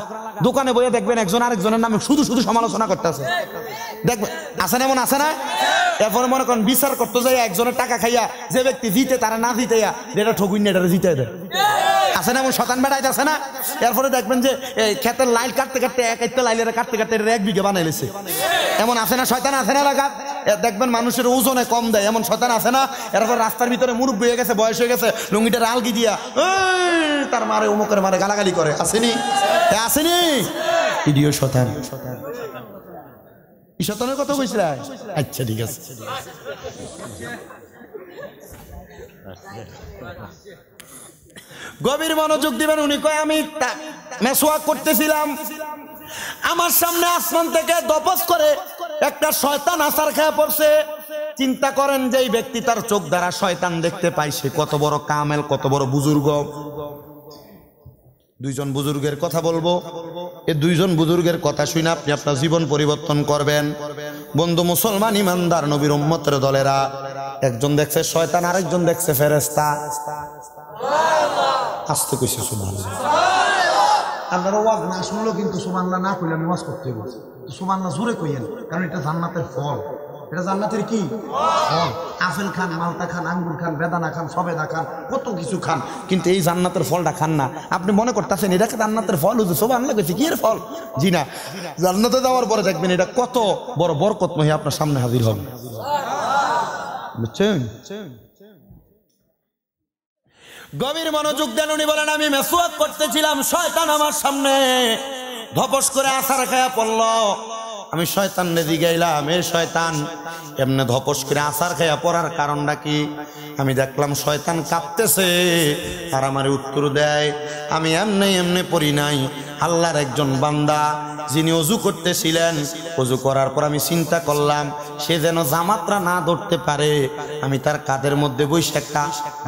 দোকানে বইয়ে দেখবেন একজন আরেকজনের নামে শুধু শুধু সমালোচনা করতেছে, দেখবেন আছে না, এমন আছে না? এরপরে মনে করেন বিচার করতে যাই একজনের টাকা খাইয়া যে ব্যক্তি জিতে তারা না জিতে এটা ঠগুন এটা জিতে দেয়, আছে না এমন শতান বেড়াইতে আছে না? এরপরে দেখবেন যে ক্ষেতের লাইল কাটতে কাটতে এক একটা লাইলের কাটতে কাটতে 1 বিঘা বানাই লেছে, এমন আছে না শয়তান আছে না এলাকা? দেখবেন মানুষের ওজনে কম দেয়, এমন শয়তান আছে না? এরপর রাস্তার ভিতরে মুরব্বি হয়ে গেছে, বয়স হয়ে গেছে, লুঙ্গিটা আলগি দিয়া তার মারে অমুকের মারে গালাগালি করে, আসেনি? আসেনি? ইডিও শয়তান। এই শয়তানের কথা কইছিলা? আচ্ছা ঠিক আছে। গভীর মনোযোগ দিবেন। উনি কয় আমি মেসওয়াক করতেছিলাম, আমার সামনে আসমান থেকে দপস করে একটা শয়তান আছাড় খেয়ে পড়ছে। চিন্তা করেন যে এই ব্যক্তি তার চোখ দ্বারা শয়তান দেখতে পাইছে, কত বড় কামেল, কত বড় বুজুর্গ। দুইজন বুজুর্গের কথা বলবো, এই দুইজন বুজুর্গের কথা শুনে আপনি আপনার জীবন পরিবর্তন করবেন। বন্ধু মুসলমান ইমানদার নবীর উম্মতের দলেরা, একজন দেখছে শয়তান, আরেকজন দেখছে ফেরেশতা। আসতে কইছে সুবহানাল্লাহ। আপনারা ওয়াজ না শুনলেও কিন্তু সুবহানাল্লাহ না কইলে ওয়াজ করতে হবে, সুবহানাল্লাহ জোরে কইেন, কারণ এটা জান্নাতের ফল। এটা জান্নাতের কি ফল? আপেল খান, মালটা খান, আঙ্গুর খান, বেদানা খান, সবেদা খান, কত কিছু খান, কিন্তু এই জান্নাতের ফলটা খান না। আপনি মনে করতেছেন এটাকে জান্নাতের ফল হচ্ছে, সুবহানাল্লাহ কইছে কি এর ফল? জি না, জান্নাতে যাওয়ার পরে দেখবেন এটা কত বড় বরকতময় আপনার সামনে হাজির হবে, বুঝছেন? গভীর মনোযোগ দেন। উনি বলেন আমি মেসওয়াক করতেছিলাম, শয়তান আমার সামনে ধপস করে আছাড় খায়া পড়ল। আমি শয়তানরে জিগাইলাম, এ শয়তান এমনি ধপস করে আছাড় খায়া পড়ার কারণটা কি? আমি দেখলাম শয়তান কাঁপতেছে, আর আমার উত্তর দেয় আমি এমনি এমনি পড়ি নাই, আল্লাহর একজন বান্দা যিনি অজু করতেছিলেন, অজু করার পর আমি চিন্তা করলাম সে যেন জামাত্রা না ধরতে পারে, আমি তার কাঁধের মধ্যে বসে একটা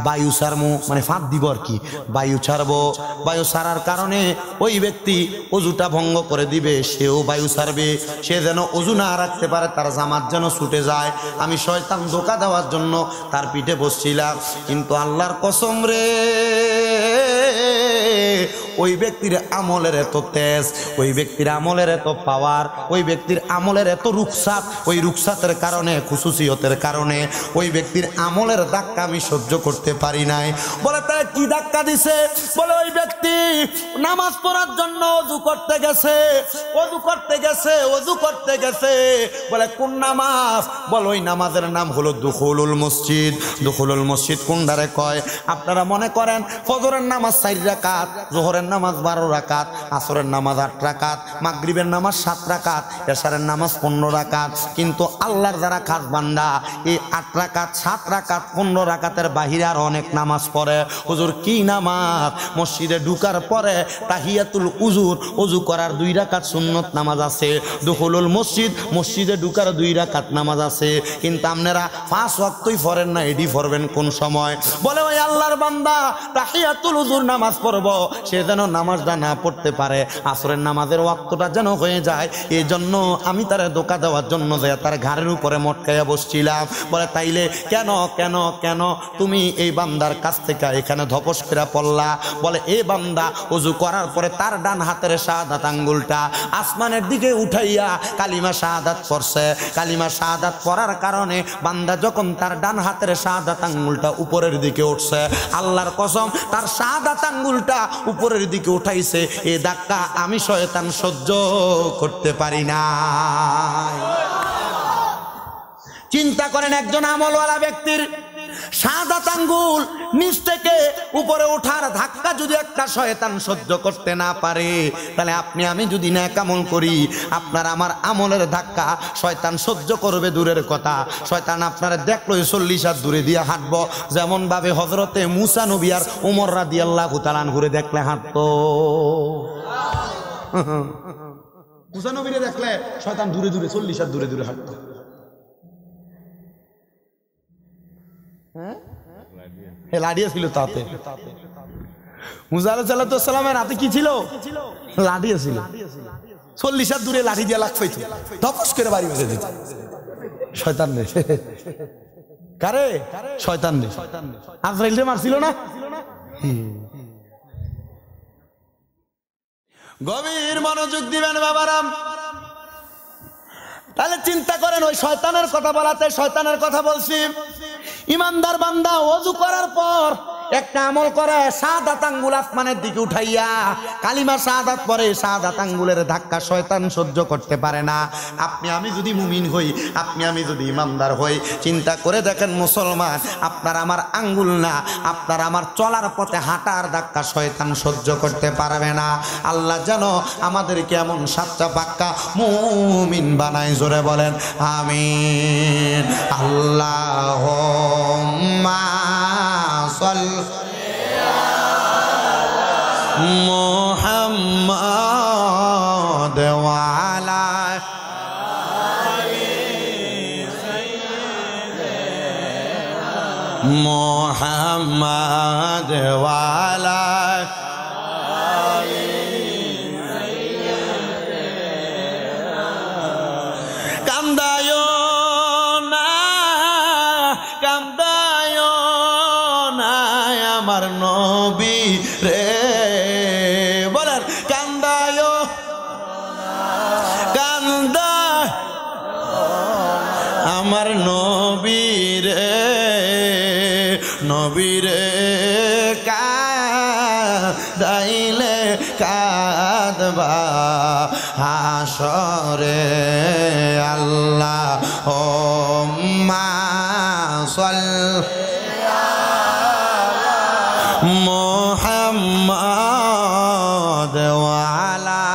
বায়ু ছাড়বো, মানে ফাঁদ দিব আর কি, বায়ু ছাড়বো। বায়ু ছাড়ার কারণে ওই ব্যক্তি অজুটা ভঙ্গ করে দিবে, সেও বায়ু ছাড়বে, সে যেন অজু না রাখতে পারে, তার জামাত যেন ছুটে যায়। আমি শয়তান ধোঁকা দেওয়ার জন্য তার পিঠে বসছিলাম, কিন্তু আল্লাহর কসম রে, ওই ব্যক্তির আমলের এত তেজ, ওই ব্যক্তির আমলের এত পাওয়ার, ওই ব্যক্তির আমলের এত রুখসাত, ওই রুখসাতের কারণে, খুশুসিয়তের কারণে ওই ব্যক্তির আমলের ধাক্কা আমি সহ্য করতে পারি নাই। বলে তাই কি ধাক্কা দিছে? বলে ওই ব্যক্তি নামাজ পড়ার জন্য অজু করতে গেছে, অজু করতে গেছে, অজু করতে গেছে। বলে কোন নামাজ? বলে ওই নামাজের নাম হলো দুখুলুল মসজিদ। দুখুলুল মসজিদ কোনটারে কয়? আপনারা মনে করেন ফজরের নামাজ 4 রাকাত, যোহরের নামাজ 12 রাকাত, আসরের নামাজ 8 রাকাত, মাগরিবের নামাজ 7 রাকাত, এশারের নামাজ 15 রাকাত। কিন্তু আল্লাহর যারা খাস বান্দা এই 8 রাকাত, 7 রাকাত, 15 রাকাতের বাহিরে আর অনেক নামাজ পড়ে। হুজুর কি নামাজ? মসজিদে ঢুকার পরে তাহিয়াতুল উজুর, অজু করার 2 রাকাত সুন্নত নামাজ আছে। দুখুলুল মসজিদ, মসজিদে ঢুকার 2 রাকাত নামাজ আছে। কিন্তু আপনারা 5 ওয়াক্তই পড়েন না, এডি পড়বেন কোন সময়? বলে ওই আল্লাহর বান্দা তাহিয়াতুল উজুর নামাজ পড়ব, সে যেন নামাজটা না পড়তে পারে, আসরের নামাজের ওয়াক্তটা যেন হয়ে যায়, এই জন্য আমি তারে ধোঁকা দেওয়ার জন্য যায় তার ঘাড়ের উপরে মটকাইয়া বসছিলাম। বলে তাইলে কেন কেন কেন তুমি এই বান্দার কাছ থেকে এখানে ধপস করে পড়লা? বলে এই বান্দা ওযু করার পরে তার ডান হাতের শাহাদাত আঙ্গুলটা আসমানের দিকে উঠাইয়া কালিমা শাহাদাত পড়ছে। কালিমা শাহাদাত পড়ার কারণে বান্দা যখন তার ডান হাতের শাহাদাত আঙ্গুলটা উপরের দিকে উঠছে, আল্লাহর কসম তার শাহাদাত আঙ্গুলটা উপরের দিকে উঠাইছে, এই ধাক্কা আমি শয়তান সহ্য করতে পারি না। চিন্তা করেন একজন আমলওয়ালা ব্যক্তির শাহাদাত আঙ্গুল নিচ থেকে উপরে ওঠার ধাক্কা যদি একটা শয়তান সহ্য করতে না পারে, তাহলে আপনি আমি যদি নেক আমল করি, আপনার আমার আমলের ধাক্কা শয়তান সহ্য করবে দূরের কথা, শয়তান আপনারা দেখলো 40 হাত দূরে দিয়ে হাঁটবো, যেমন ভাবে হযরতে মুসা নবী আর ওমর রাদিয়াল্লাহু তাআলা ঘুরে দেখলে হাঁটতো। মুসা নবীরে দেখলে শয়তান দূরে দূরে 40 হাত দূরে দূরে হাঁটতো। লাঠিয়া ছিল তাতে, মুসা আলাইহিস সালামের হাতে কি ছিল? লাঠিয়া ছিল। 40 হাত দূরে লাঠি দিয়ে লাখ পাইতো, ধপস করে বাড়ি বেঁধে দিত। শয়তান রে, কারে? শয়তান রে। আজরাইল রে মারছিল না? গভীর মনোযোগ দিবেন বাবারাম। তাহলে চিন্তা করেন, ওই শয়তানের কথা বলাতে শয়তানের কথা বলছি। ইমানদার বান্দা ওযু করার পর একটা আমল করে, শাহাদাত আঙ্গুল আসমানের দিকে উঠাইয়া কালিমা শাহাদাত পরে, শাহাদাত আঙ্গুলের ধাক্কা শয়তান সহ্য করতে পারে না। আপনি আমি যদি মুমিন হই, আপনি আমি যদি ইমানদার হই, চিন্তা করে দেখেন মুসলমান, আপনার আমার আঙ্গুল না, আপনার আমার চলার পথে হাঁটার ধাক্কা শয়তান সহ্য করতে পারবে না। আল্লাহ যেন আমাদেরকে এমন সাচ্চা পাক্কা মুমিন বানায়, জোরে বলেন আমিন। আল্লাহুম্মা মুহাম্মাদ ওয়া আলা মুহাম্মাদ ওয়া আলা কান্দায়ো না, কান্দায়ো না আমার নবী রে, বলেন কান্দায়ো, কান্দা আমার নবী রে, নবী রে কাঁদাইলে কাঁদবা হাসরে। আল্লাহুম্মা সাল্লি মুহাম্মাদ ওয়া আলা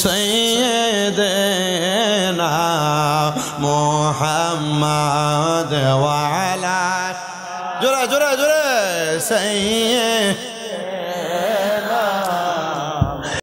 সাইয়্যিদিনা মুহাম্মাদ ওয়া আলা, জোরে জোরে জোরে, সাইয়্যিদিনা